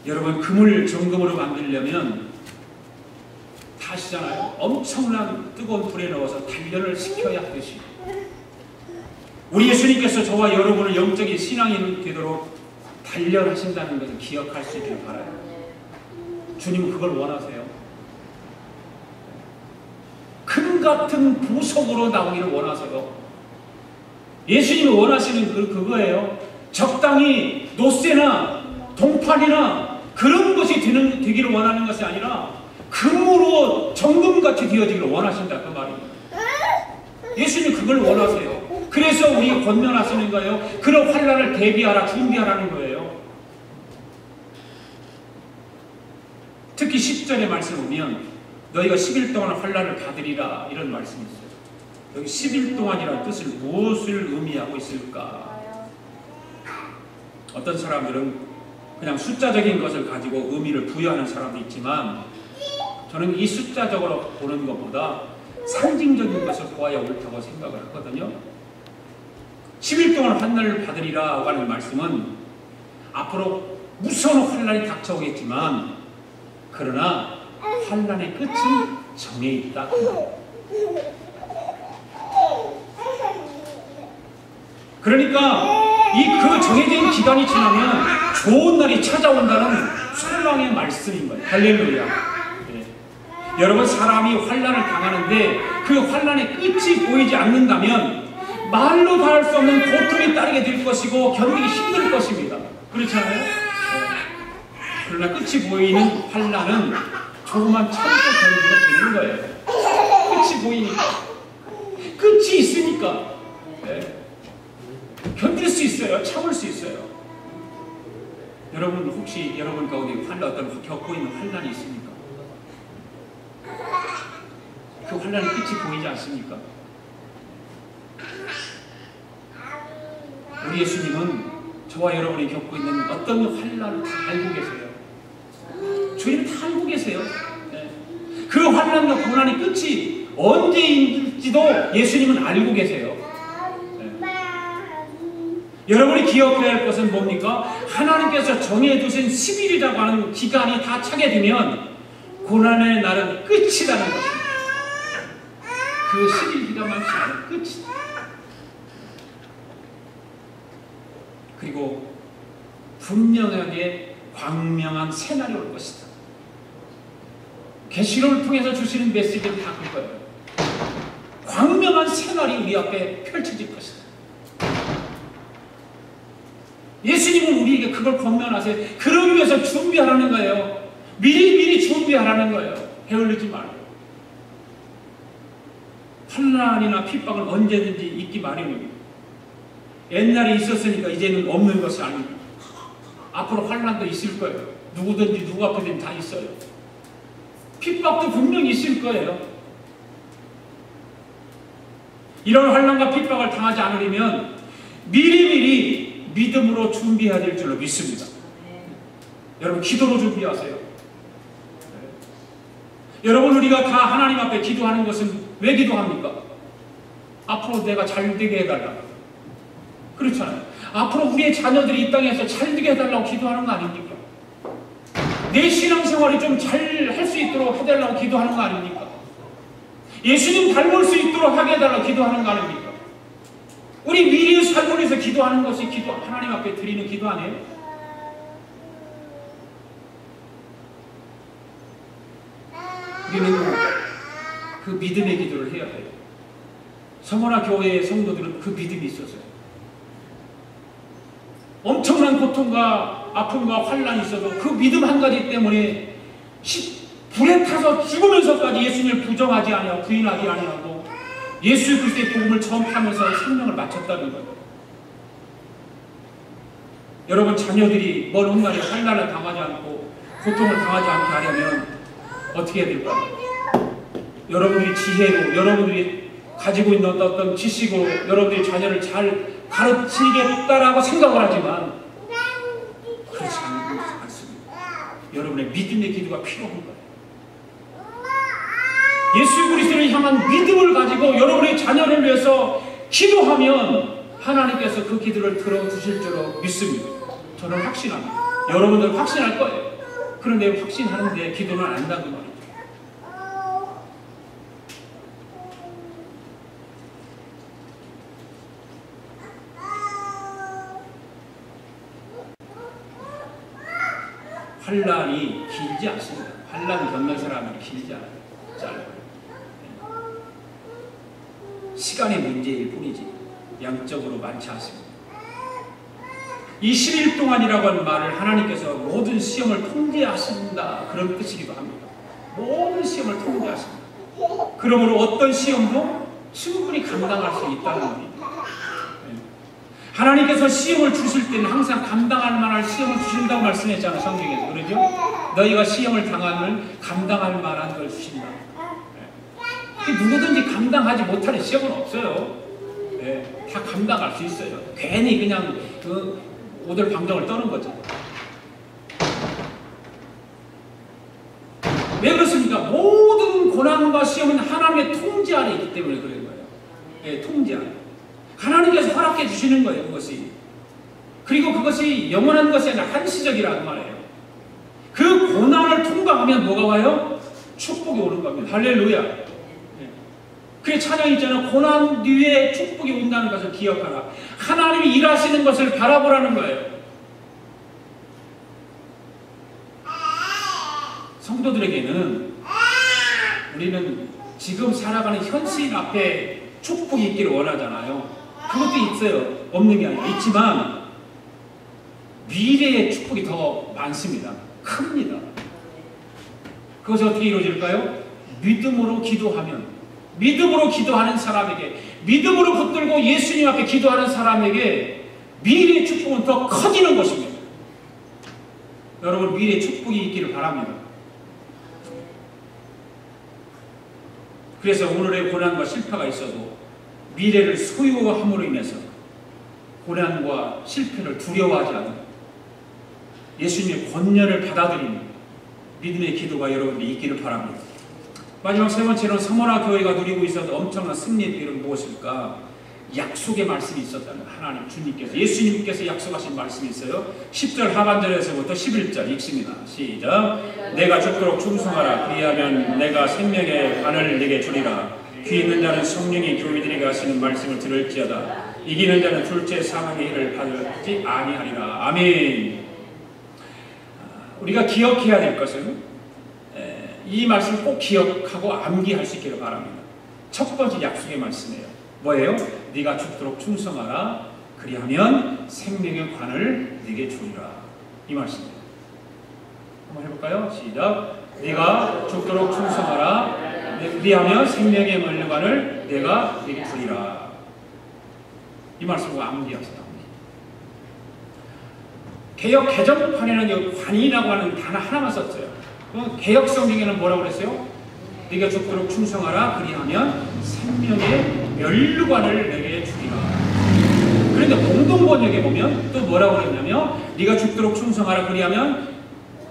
여러분, 금을 정금으로 만들려면 다 아시잖아요. 엄청난 뜨거운 불에 넣어서 단련을 시켜야 하듯이 우리 예수님께서 저와 여러분을 영적인 신앙이 되도록 단련하신다는 것을 기억할 수 있기를 바라요. 주님은 그걸 원하세요. 금 같은 보석으로 나오기를 원하세요. 예수님이 원하시는 그거예요. 적당히 노쇠나 동판이나 그런 것이 되기를 원하는 것이 아니라 금으로 정금같이 되어지기를 원하신다 그 말입니다. 예수님 그걸 원하세요. 그래서 우리가 권면하시는 거예요. 그런 환난을 대비하라, 준비하라는 거예요. 특히 10절의 말씀 보면 너희가 10일 동안 환난을 받으리라 이런 말씀이 있어요. 여기 10일 동안이라는 뜻을 무엇을 의미하고 있을까? 어떤 사람들은 그냥 숫자적인 것을 가지고 의미를 부여하는 사람도 있지만 저는 이 숫자적으로 보는 것보다 상징적인 것을 보아야 옳다고 생각을 하거든요. 10일 동안 환난을 받으리라 하는 말씀은 앞으로 무서운 환난이 닥쳐오겠지만 그러나 환난의 끝은 정해 있다. 그러니까 그 정해진 기간이 지나면 좋은 날이 찾아온다는 소망의 말씀인 거예요. 할렐루야. 네. 여러분, 사람이 환난을 당하는데 그 환난의 끝이 보이지 않는다면 말로 다 할 수 없는 고통이 따르게 될 것이고 견디기 힘들 것입니다. 그렇잖아요? 네. 그러나 끝이 보이는 환난은 조금만 참고 견디면 되는 거예요. 끝이 보이니까. 끝이 있으니까. 네. 견딜 수 있어요. 참을 수 있어요. 여러분, 혹시 여러분 가운데 어떤 겪고 있는 환난이 있습니까? 그 환난의 끝이 보이지 않습니까? 우리 예수님은 저와 여러분이 겪고 있는 어떤 환난을 다 알고 계세요. 주님 다 알고 계세요. 네. 그 환난과 고난의 끝이 언제인지도 예수님은 알고 계세요. 여러분이 기억해야 할 것은 뭡니까? 하나님께서 정해두신 10일이라고 하는 기간이 다 차게 되면 고난의 날은 끝이라는 것입니다. 그 10일 기간만 지나면 끝이다. 그리고 분명하게 광명한 새날이 올 것이다. 계시록을 통해서 주시는 메시지는 다 그거예요. 광명한 새날이 우리 앞에 펼쳐질 것이다. 예수님은 우리에게 그걸 권면하세요. 그러기 위해서 준비하라는 거예요. 미리 준비하라는 거예요. 게을르지 말고. 환난이나 핍박은 언제든지 있기 마련입니다. 옛날에 있었으니까 이제는 없는 것이 아닙니다. 앞으로 환난도 있을 거예요. 누구든지 누구 앞에든 다 있어요. 핍박도 분명히 있을 거예요. 이런 환난과 핍박을 당하지 않으려면 미리 믿음으로 준비해야 될 줄로 믿습니다. 여러분, 기도로 준비하세요. 네. 여러분, 우리가 다 하나님 앞에 기도하는 것은 왜 기도합니까? 앞으로 내가 잘 되게 해달라. 그렇잖아요. 앞으로 우리의 자녀들이 이 땅에서 잘 되게 해달라고 기도하는 거 아닙니까? 내 신앙생활이 좀 잘 할 수 있도록 해달라고 기도하는 거 아닙니까? 예수님 닮을 수 있도록 하게 해달라고 기도하는 거 아닙니까? 우리 미래의 삶을 위해서 기도하는 것이 하나님 앞에 드리는 기도 아니에요? 우리는 그 믿음의 기도를 해야 돼요. 성원아 교회의 성도들은 그 믿음이 있었어요. 엄청난 고통과 아픔과 환난이 있어도 그 믿음 한 가지 때문에 불에 타서 죽으면서까지 예수님을 부정하지 아니하고 부인하지 아니하고 예수 그리스도의 복음을 전파하면서 생명을 바쳤다는 거예요. 여러분, 자녀들이 먼 훗날에 환난을 당하지 않고 고통을 당하지 않게 하려면 어떻게 해야 될까요? 여러분들이 지혜로, 여러분들이 가지고 있는 어떤 지식으로 여러분들이 자녀를 잘 가르치겠다라고 생각을 하지만 여러분의 믿음의 기도가 필요한 거예요. 예수 그리스도를 향한 믿음을 가지고 여러분의 자녀를 위해서 기도하면 하나님께서 그 기도를 들어주실 줄로 믿습니다. 저는 확신합니다. 여러분들 확신할 거예요. 그런데 확신하는데 기도는 안 한다는 말이죠. 환란이 길지 않습니다. 환란 겪는 사람은 길지 않아요. 짧아요. 시간의 문제일 뿐이지 양적으로 많지 않습니다. 이 10일 동안이라고 하는 말을 하나님께서 모든 시험을 통제하신다 그런 뜻이기도 합니다. 모든 시험을 통제하신다. 그러므로 어떤 시험도 충분히 감당할 수 있다는 말입니다. 하나님께서 시험을 주실 때는 항상 감당할 만한 시험을 주신다고 말씀했잖아요. 성경에서. 그러죠? 너희가 시험을 당하면 감당할 만한 걸 주신다. 누구든지 감당하지 못하는 시험은 없어요. 다 감당할 수 있어요. 괜히 그냥 그 오돌방정을 떠는 거죠. 왜 그렇습니까? 모든 고난과 시험은 하나님의 통제 아래 있기 때문에 그런 거예요. 통제 아래. 하나님께서 허락해 주시는 거예요. 그것이. 그리고 그것이 영원한 것이 아니라 한시적이라는 말이에요. 그 고난을 통과하면 뭐가 와요? 축복이 오는 겁니다. 할렐루야. 그의 찬양이 있잖아요. 고난 뒤에 축복이 온다는 것을 기억하라. 하나님이 일하시는 것을 바라보라는 거예요. 성도들에게는 우리는 지금 살아가는 현실 앞에 축복이 있기를 원하잖아요. 그것도 있어요. 없는 게 아니라 있지만 미래의 축복이 더 많습니다. 큽니다. 그것이 어떻게 이루어질까요? 믿음으로 기도하면, 믿음으로 기도하는 사람에게, 믿음으로 붙들고 예수님 앞에 기도하는 사람에게 미래의 축복은 더 커지는 것입니다. 여러분, 미래의 축복이 있기를 바랍니다. 그래서 오늘의 고난과 실패가 있어도 미래를 소유함으로 인해서 고난과 실패를 두려워하지 않는 예수님의 권면을 받아들이는 믿음의 기도가 여러분이 있기를 바랍니다. 마지막 세 번째는 서머나 교회가 누리고 있었던 엄청난 승리의 비결은 무엇일까? 약속의 말씀이 있었다는 하나님 주님께서, 예수님께서 약속하신 말씀이 있어요. 10절 하반절에서부터 11절 읽습니다. 시작. 내가 죽도록 충성하라. 그리하면 내가 생명의 관을 네게 주리라. 귀 있는 자는 성령이 교회들에게 하시는 말씀을 들을지어다. 이기는 자는 둘째 사망의 일을 받지 아니하리라. 아멘. 우리가 기억해야 될 것은 이 말씀 꼭 기억하고 암기할 수 있기를 바랍니다. 첫 번째 약속의 말씀이에요. 뭐예요? 네가 죽도록 충성하라. 그리하면 생명의 관을 네게 주리라. 이 말씀이에요. 한번 해볼까요? 시작. 네가 죽도록 충성하라. 그리하면 생명의 관을 내가 네게 주리라. 이 말씀을 암기하세요. 개역 개정판에는 관이라고 하는 단어 하나만 썼어요. 개역 성경에는 뭐라고 그랬어요? 네가 죽도록 충성하라. 그리하면 생명의 멸류관을 내게 주리라. 그런데 공동 번역에 보면 또 뭐라고 그랬냐면 네가 죽도록 충성하라. 그리하면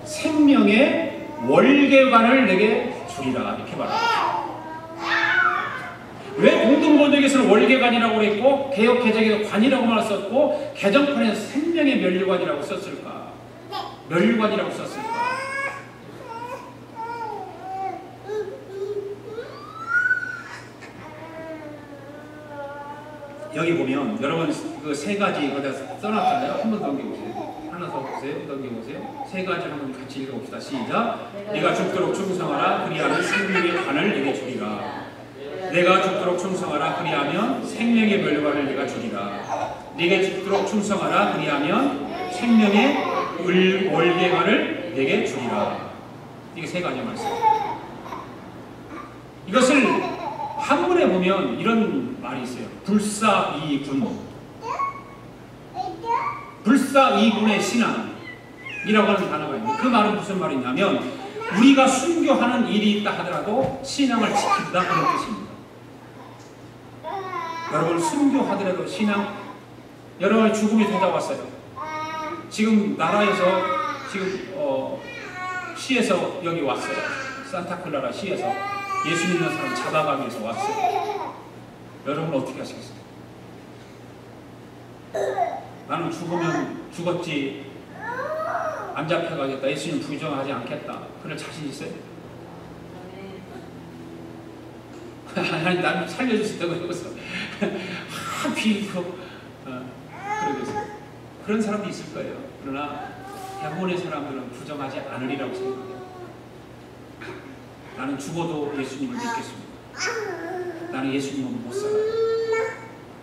생명의 월계관을 내게 주리라. 이렇게 말합니다. 왜 공동 번역에서는 월계관이라고 그랬고 개역 개정에서 관이라고만 썼고 개정판에서 생명의 멸류관이라고 썼을까? 멸류관이라고 썼을까? 여기 보면 여러분 그 세 가지 거기다 써놨잖아요. 한번 넘겨보세요. 하나 더 보세요. 넘겨보세요. 세 가지 한번 같이 읽어봅시다. 시작. 네가 죽도록 충성하라. 그리하면 생명의 관을 내게 주리라. 내가 죽도록 충성하라. 그리하면 생명의 멸류관을 내가 주리라. 네가 죽도록 충성하라. 그리하면 생명의 월계관을 내게 주리라. 이게 세 가지 말씀. 이것을 한문에 보면 이런 말이 있어요. 불사이군. 불사이군의 신앙이라고 하는 단어가 있는데 그 말은 무슨 말이냐면 우리가 순교하는 일이 있다 하더라도 신앙을 지킨다 그런 뜻입니다. 여러분 순교하더라도 신앙, 여러분의 죽음이 되다왔어요. 지금 나라에서 지금 시에서 여기 왔어요. 산타클라라 시에서 예수 믿는 사람 잡아가기 위해서 왔어요. 여러분 어떻게 하시겠어요? 나는 죽으면 죽었지 안 잡혀가겠다, 예수님 부정하지 않겠다, 그럴 자신 있어요? 아니, 나는 살려줄 수 있다고 해서 비고 그러겠어요. 그런 사람도 있을 거예요. 그러나 대부분의 사람들은 부정하지 않으리라고 생각해요. 나는 죽어도 예수님을 믿겠습니다. 나는 예수님은 못 살아요.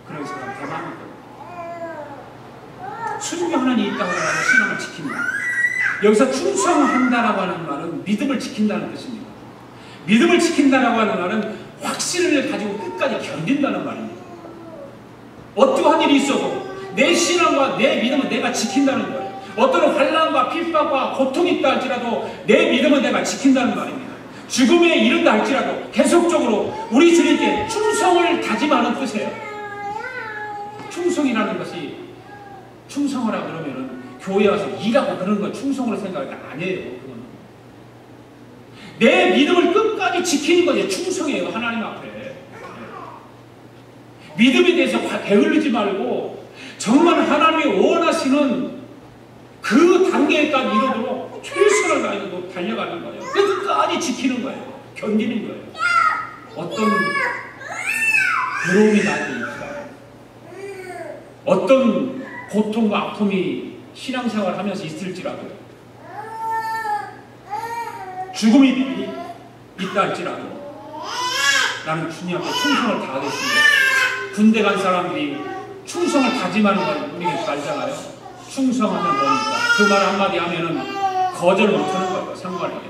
그런 사람 대만일 거예요. 순교하는 이 있다고 하면 신앙을 지킵니다. 여기서 충성한다라고 하는 말은 믿음을 지킨다는 뜻입니다. 믿음을 지킨다라고 하는 말은 확신을 가지고 끝까지 견딘다는 말입니다. 어떠한 일이 있어도 내 신앙과 내 믿음은 내가 지킨다는 거예요. 어떤 환난과 핍박과 고통이 있다 할지라도 내 믿음은 내가 지킨다는 말입니다. 죽음에 이른다 할지라도 계속적으로 우리 주님께 충성을 다짐하는 뜻이에요. 충성이라는 것이, 충성하라 그러면은 교회 와서 일하고 그런 건 충성으로 생각할 때 아니에요. 그건 내 믿음을 끝까지 지키는 것이 충성이에요. 하나님 앞에 믿음에 대해서 게을르지 말고 정말 하나님이 원하시는 그 단계까지 이르도록 최선을 다해서 달려가는 거예요. 끝까지 지키는 거예요. 견디는 거예요. 어떤 괴로움이 나한테 있다, 어떤 고통과 아픔이 신앙생활 하면서 있을지라도, 죽음이 있다 할지라도 나는 주님 앞에 충성을 다하겠습니다. 군대 간 사람들이 충성을 다짐하는 걸 우리가 알잖아요. 충성하면 뭡니까? 그 말 한마디 하면은 거절 못하는 거예요. 상관에게.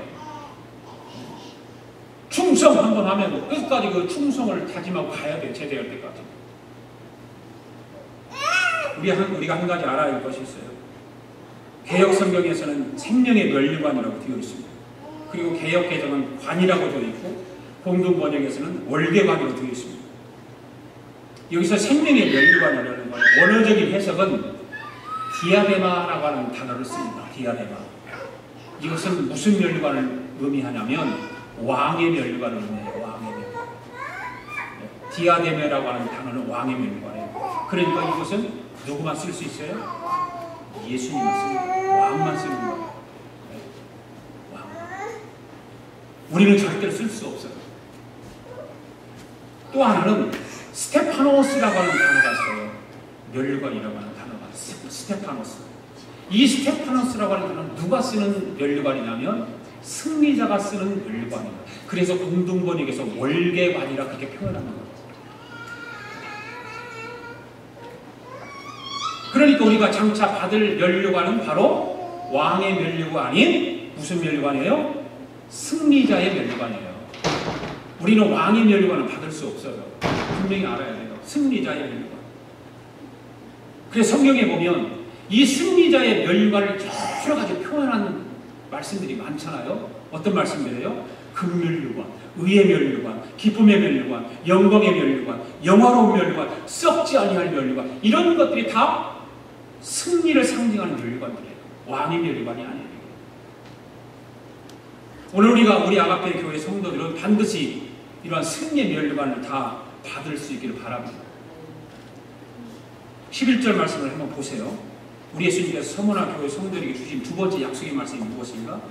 충성 한번 하면 끝까지 그 충성을 다짐하고 가야 돼요. 제대할 때까지. 우리가 한 가지 알아야 할 것이 있어요. 개역 성경에서는 생명의 면류관이라고 되어 있습니다. 그리고 개역 개정은 관이라고 되어 있고 공동 번역에서는 월계관으로 되어 있습니다. 여기서 생명의 면류관이라는 걸 원어적인 해석은 디아데마라고 하는 단어를 씁니다. 디아데마. 이것은 무슨 면류관을 의미하냐면 왕의 면류관을 의미해요. 왕의 면류관. 디아데메라고 하는 단어는 왕의 면류관이에요. 그러니까 이것은 누구만 쓸 수 있어요? 예수님만 쓰는 거예요. 왕만 쓰는 거예요. 왕. 우리는 절대로 쓸 수 없어요. 또 하나는 스테파노스라고 하는 단어가 있어요. 면류관이라고 하는 단어가 있어요. 스테파노스. 이 스테파노스라고 하는 단어는 누가 쓰는 면류관이냐면 승리자가 쓰는 면류관이에요. 그래서 공동번역에서 월계관이라 그렇게 표현하는 거예요. 그러니까 우리가 장차 받을 면류관은 바로 왕의 면류관인 무슨 면류관이에요? 승리자의 면류관이에요. 우리는 왕의 면류관을 받을 수 없어요. 분명히 알아야 돼요. 승리자의 면류관. 그래서 성경에 보면 이 승리자의 면류관을 여러 가지 표현하는 말씀들이 많잖아요. 어떤 말씀들이에요? 금면류관, 의의 면류관, 기쁨의 면류관, 영광의 면류관, 영화로운 면류관, 썩지 아니할 면류관, 이런 것들이 다 승리를 상징하는 면류관들이에요. 왕의 면류관이 아니에요. 오늘 우리 아가페 교회 성도들은 반드시 이러한 승리의 면류관을 다 받을 수 있기를 바랍니다. 11절 말씀을 한번 보세요. 우리 예수님께서 서머나 교회 성도들에게 주신 두 번째 약속의 말씀이 무엇인가?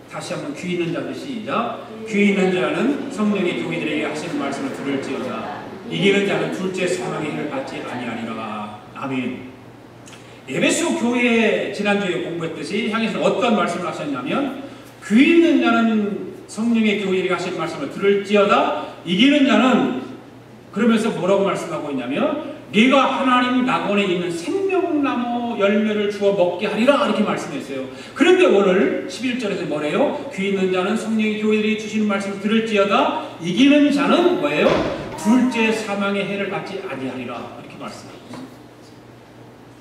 다시 한번 귀 있는 자들 시작. 귀 있는 자는 성령의 교회들에게 하시는 말씀을 들을지어다. 이기는 자는 둘째 사망의 해를 받지 아니하리라. 아멘. 에베소 교회 지난주에 공부했듯이 향해서 어떤 말씀을 하셨냐면 귀 있는 자는 성령의 교회들에게 하시는 말씀을 들을지어다. 이기는 자는 그러면서 뭐라고 말씀하고 있냐면 네가 하나님 낙원에 있는 생명나무 열매를 주어 먹게 하리라 이렇게 말씀했어요. 그런데 오늘 11절에서 뭐래요? 귀 있는 자는 성령의 교회들이 주시는 말씀을 들을지어다. 이기는 자는 뭐예요? 둘째 사망의 해를 받지 아니하리라 이렇게 말씀하고 있습니다.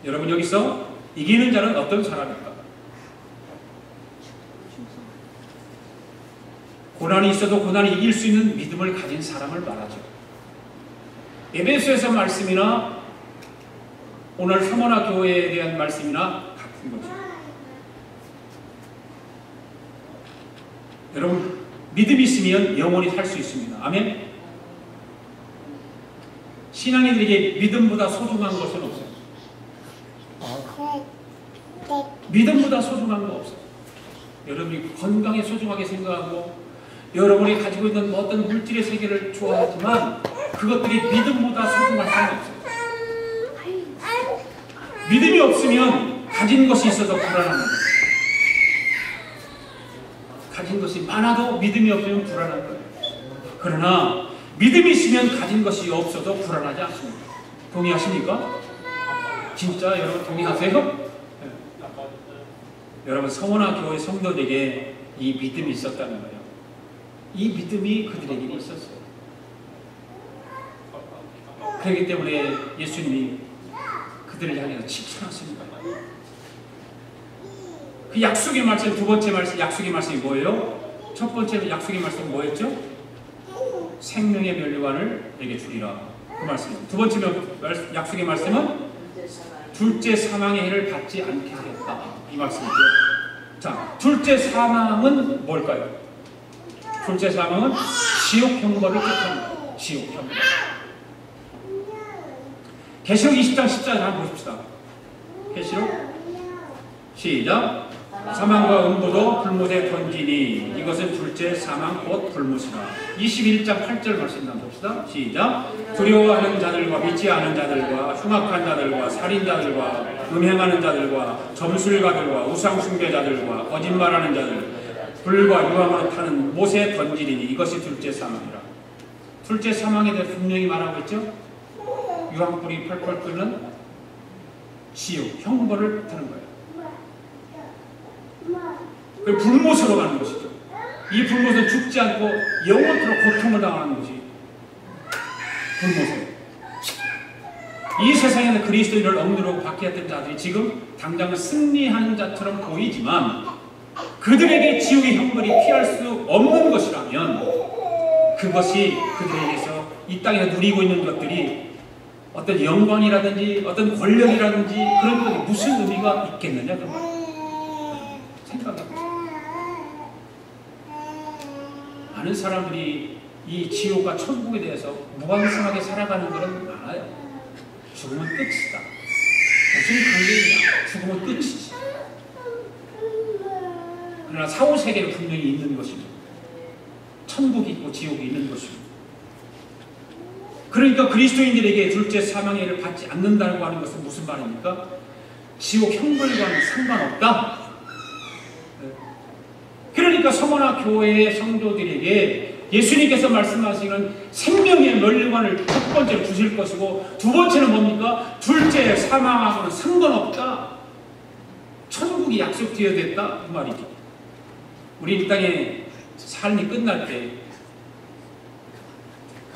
여러분 여기서 이기는 자는 어떤 사람일까? 고난이 있어도 고난이 이길 수 있는 믿음을 가진 사람을 말하죠. 에베소에서 말씀이나 오늘 서머나 교회에 대한 말씀이나 같은 거죠. 여러분, 믿음이 있으면 영원히 살 수 있습니다. 아멘. 신앙인들에게 믿음보다 소중한 것은 없어요. 믿음보다 소중한 거 없어요. 여러분이 건강에 소중하게 생각하고 여러분이 가지고 있는 어떤 물질의 세계를 좋아하지만 그것들이 믿음보다 소중할 수는 없어요. 믿음이 없으면 가진 것이 있어도 불안한 거예요. 가진 것이 많아도 믿음이 없으면 불안한 거예요. 그러나 믿음이 있으면 가진 것이 없어도 불안하지 않습니다. 동의하십니까? 진짜 여러분 동의하세요? 여러분, 성원아 교회 성도들에게 이 믿음이 있었다는 거예요. 이 믿음이 그들에게 있었어요. 그렇기 때문에 예수님이 그들을 향해서 칭찬하십니다. 그 약속의 말씀, 두 번째 말씀, 약속의 말씀이 뭐예요? 첫 번째 약속의 말씀은 뭐였죠? 생명의 면류관을 내게 주리라. 그 말씀이에요. 두 번째 약속의 말씀은 둘째 사망의 해를 받지 않게 하겠다. 이 말씀이죠. 자, 둘째 사망은 뭘까요? 둘째 사망은 지옥 형벌을 뜻합니다. 지옥 형벌. 계시록 20장 10절 한번 보십시다. 계시록 시작. 사망과 음부도 불못에 던지니 이것은 둘째 사망 곧 불못이라. 21장 8절 말씀 한번 봅시다. 시작. 두려워하는 자들과 믿지 않은 자들과 흉악한 자들과 살인자들과 음행하는 자들과 점술가들과 우상숭배자들과 거짓말하는 자들 불과 유황으로 타는 못에 던지니 이것이 둘째 사망이라. 둘째 사망에 대해 분명히 말하고 있죠. 유황불이 펄펄 끓는 지옥 형벌을 뜻하는 거예요. 그 불못으로 가는 것이죠. 이 불못은 죽지 않고 영원토록 고통을 당하는 것이 불못이에요. 이 세상에서 그리스도인을 억누르고 박해했던 자들이 지금 당장 승리하는 자처럼 보이지만 그들에게 지옥의 형벌이 피할 수 없는 것이라면 그것이 그들에게서 이 땅에서 누리고 있는 것들이 어떤 영광이라든지 어떤 권력이라든지 그런 것이 무슨 의미가 있겠느냐 그 말이에요. 생각해보세요. 많은 사람들이 이 지옥과 천국에 대해서 무관심하게 살아가는 것은 많아요. 죽으면 끝이다. 무슨 관계이냐? 죽으면 끝이지. 그러나 사후세계는 분명히 있는 것입니다. 천국이 있고 지옥이 있는 것입니다. 그러니까 그리스도인들에게 둘째 사망의 해를 받지 않는다고 하는 것은 무슨 말입니까? 지옥 형벌과는 상관없다. 그러니까 성원아 교회의 성도들에게 예수님께서 말씀하시는 생명의 면류관을 첫 번째로 주실 것이고 두 번째는 뭡니까? 둘째 사망하고는 상관없다. 천국이 약속되어야 됐다. 그 말이죠. 우리 이 땅에 삶이 끝날 때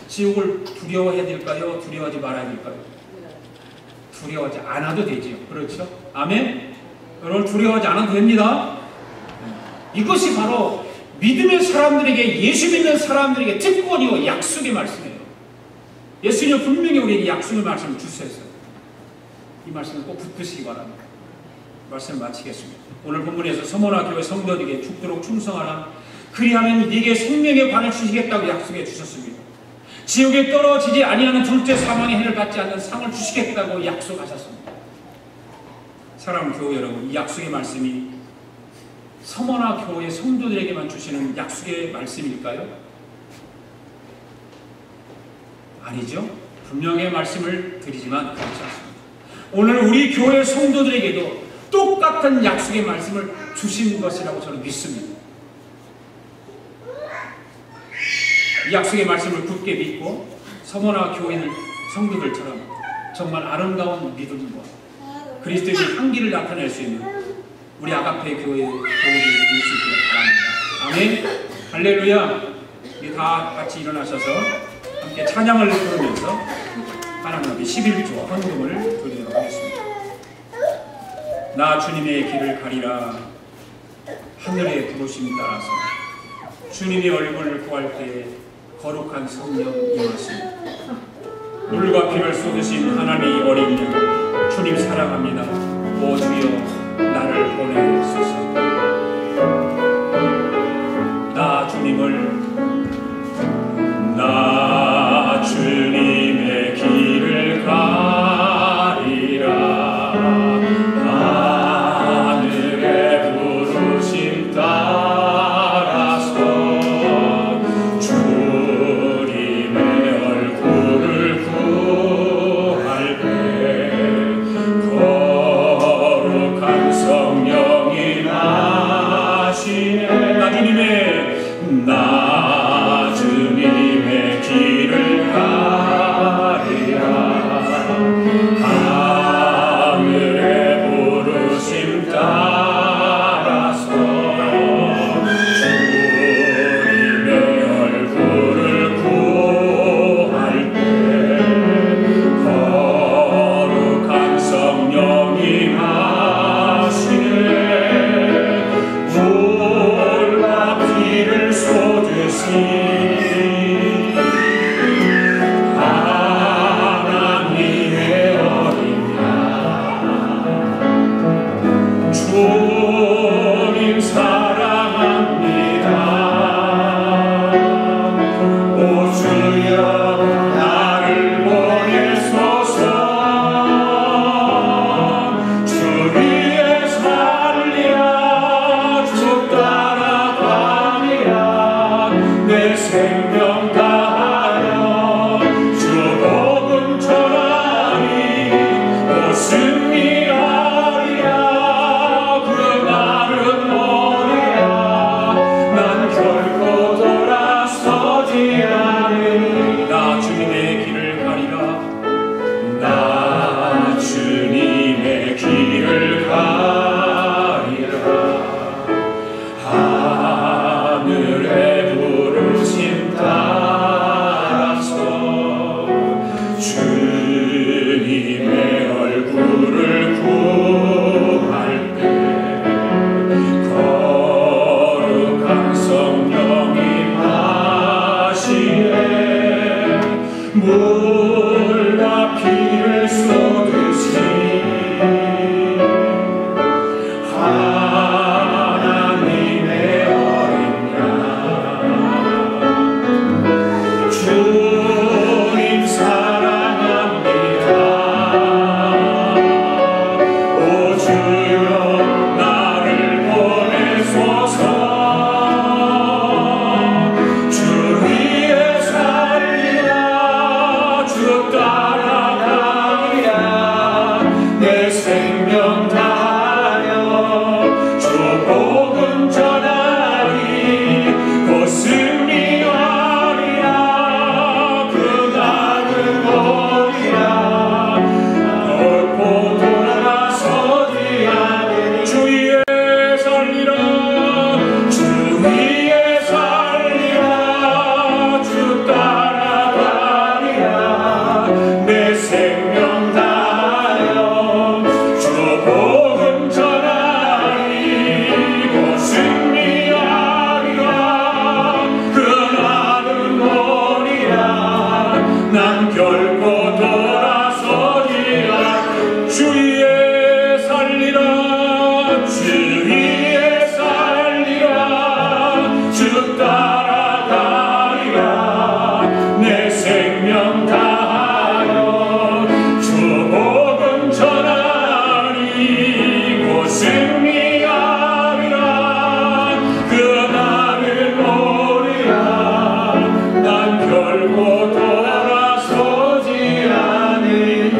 지옥을 두려워해야 될까요? 두려워하지 말아야 될까요? 두려워하지 않아도 되지요. 그렇죠? 아멘? 여러분 두려워하지 않아도 됩니다. 이것이 바로 믿음의 사람들에게, 예수 믿는 사람들에게 특권이요 약속의 말씀이에요. 예수님은 분명히 우리에게 약속의 말씀을 주셨어요. 이 말씀을 꼭 붙드시기 바랍니다. 말씀을 마치겠습니다. 오늘 본문에서 서머나 교회 성도들에게 죽도록 충성하라. 그리하면 네게 생명의 관을 주시겠다고 약속해 주셨습니다. 지옥에 떨어지지 아니하는 둘째 사망의 해를 받지 않는 상을 주시겠다고 약속하셨습니다. 사랑하는 교회 여러분, 이 약속의 말씀이 서머나 교회 성도들에게만 주시는 약속의 말씀일까요? 아니죠. 분명히 말씀을 드리지만 그렇지 않습니다. 오늘 우리 교회 성도들에게도 똑같은 약속의 말씀을 주신 것이라고 저는 믿습니다. 이 약속의 말씀을 굳게 믿고 서머나 교회 성도들처럼 정말 아름다운 믿음과 그리스도의 향기를 나타낼 수 있는 우리 아가페 교회의 교우들이 될 수 있기를 바랍니다. 아멘. 할렐루야. 우리 다 같이 일어나셔서 함께 찬양을 부르면서 하나님 앞에 11조 헌금을 드리도록 하겠습니다. 나 주님의 길을 가리라. 하늘의 부르심 따라서 주님의 얼굴을 구할 때 거룩한 성령 임하시니 물과 피를 쏟으신 하나님의 어린 양 주님 사랑합니다. 오 주여 나를 보내소서. 나 하나님의 어린 양 주님 사랑합니다. 오 주여 나를 보내소서. 주 위에 살리라 주 따라가리라 내 생명 다하여 주 복음 전하리. 오 승리하리라 그 날은 오리라. 난 결코 돌아서지 않으리. 나 주님의 길을 가리라. 나 주님의 길을 가리라. 하늘의 부르심 따라서 주님의 얼굴을 구할 때 거룩한 성령이 마시네. 물과 피를 쏟으시 하나님의 어린 양 주님 사랑합니다. 오 주여 나를 보내소서. 주 위에 살리라 주 따라가리라 내 생명 다하여 주 복음 전하리. 곧 승리하리라 그 날은 오리라. 결코 돌아서지 않으리. 주 위에 살리라 주 위에 살리라 주 따라가리라 내 생명 다하여 주 복음 전하리. 곧 승리하리라 그 날은 오리라. 난 결코 돌아서지 않으리. 주 위에 살리라 주 위에 살리라 주 따라가리라 내 생명 다하여 주 복음 전하리. 곧 승리하리라 그 날은 오리라. 난 결코 돌아서지 않으리.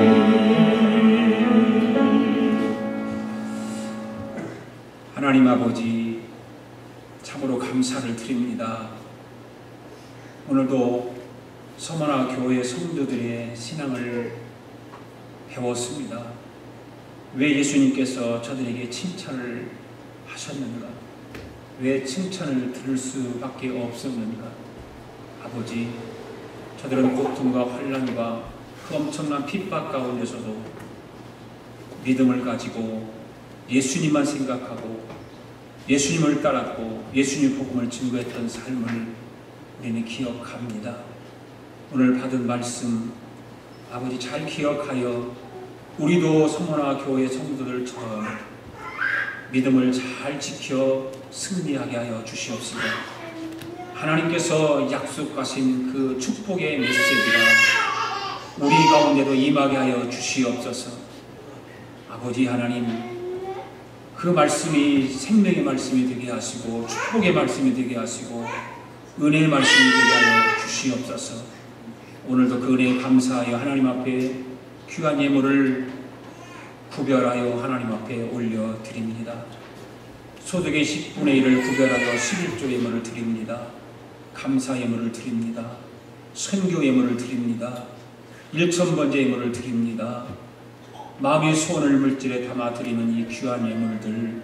하나님 아버지 참으로 감사를 드립니다. 오늘도 서머나 교회 성도들의 신앙을 배웠습니다. 왜 예수님께서 저들에게 칭찬을 하셨는가? 왜 칭찬을 들을 수밖에 없었는가? 아버지, 저들은 고통과 환난과 그 엄청난 핍박 가운데서도 믿음을 가지고 예수님만 생각하고 예수님을 따랐고 예수님 복음을 증거했던 삶을 우리는 기억합니다. 오늘 받은 말씀 아버지 잘 기억하여 우리도 서머나 교회 성도들처럼 믿음을 잘 지켜 승리하게 하여 주시옵시고, 하나님께서 약속하신 그 축복의 메시지가 우리 가운데도 임하게 하여 주시옵소서. 아버지 하나님, 그 말씀이 생명의 말씀이 되게 하시고 축복의 말씀이 되게 하시고 은혜의 말씀이 되게 하여 주시옵소서. 오늘도 그 은혜에 감사하여 하나님 앞에 귀한 예물을 구별하여 하나님 앞에 올려드립니다. 소득의 10분의 1을 구별하여 11조 예물을 드립니다. 감사 예물을 드립니다. 선교 예물을 드립니다. 1,000번째 예물을 드립니다. 마음의 소원을 물질에 담아 드리는 이 귀한 예물들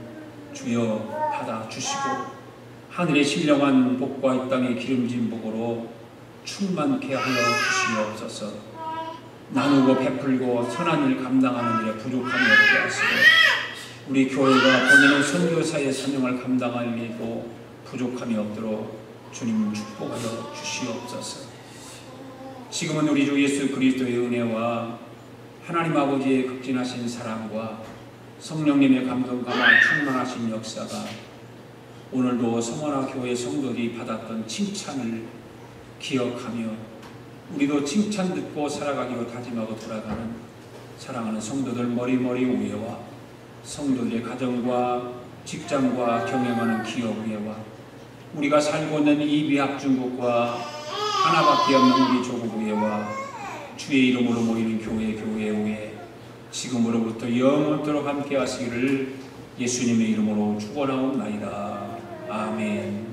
주여 받아 주시고, 하늘의 신령한 복과 이 땅의 기름진 복으로 충만케 하여 주시옵소서. 나누고 베풀고 선한 일 감당하는 일에 부족함이 없게 하시고, 우리 교회가 보내는 선교사의 사명을 감당할 일도 부족함이 없도록 주님 축복하여 주시옵소서. 지금은 우리 주 예수 그리스도의 은혜와 하나님 아버지의 극진하신 사랑과 성령님의 감동감화 충만하신 역사가 오늘도 성원아 교회 성도들이 받았던 칭찬을 기억하며 우리도 칭찬 듣고 살아가기로 다짐하고 돌아가는 사랑하는 성도들 머리머리 위에와 성도들의 가정과 직장과 경영하는 기업 위에와 우리가 살고 있는 이 미학 중국과 하나밖에 없는 우리 조국 위에와 주의 이름으로 모이는 교회 위에 지금으로부터 영원토록 함께 하시기를 예수님의 이름으로 축원하옵나이다. 아멘.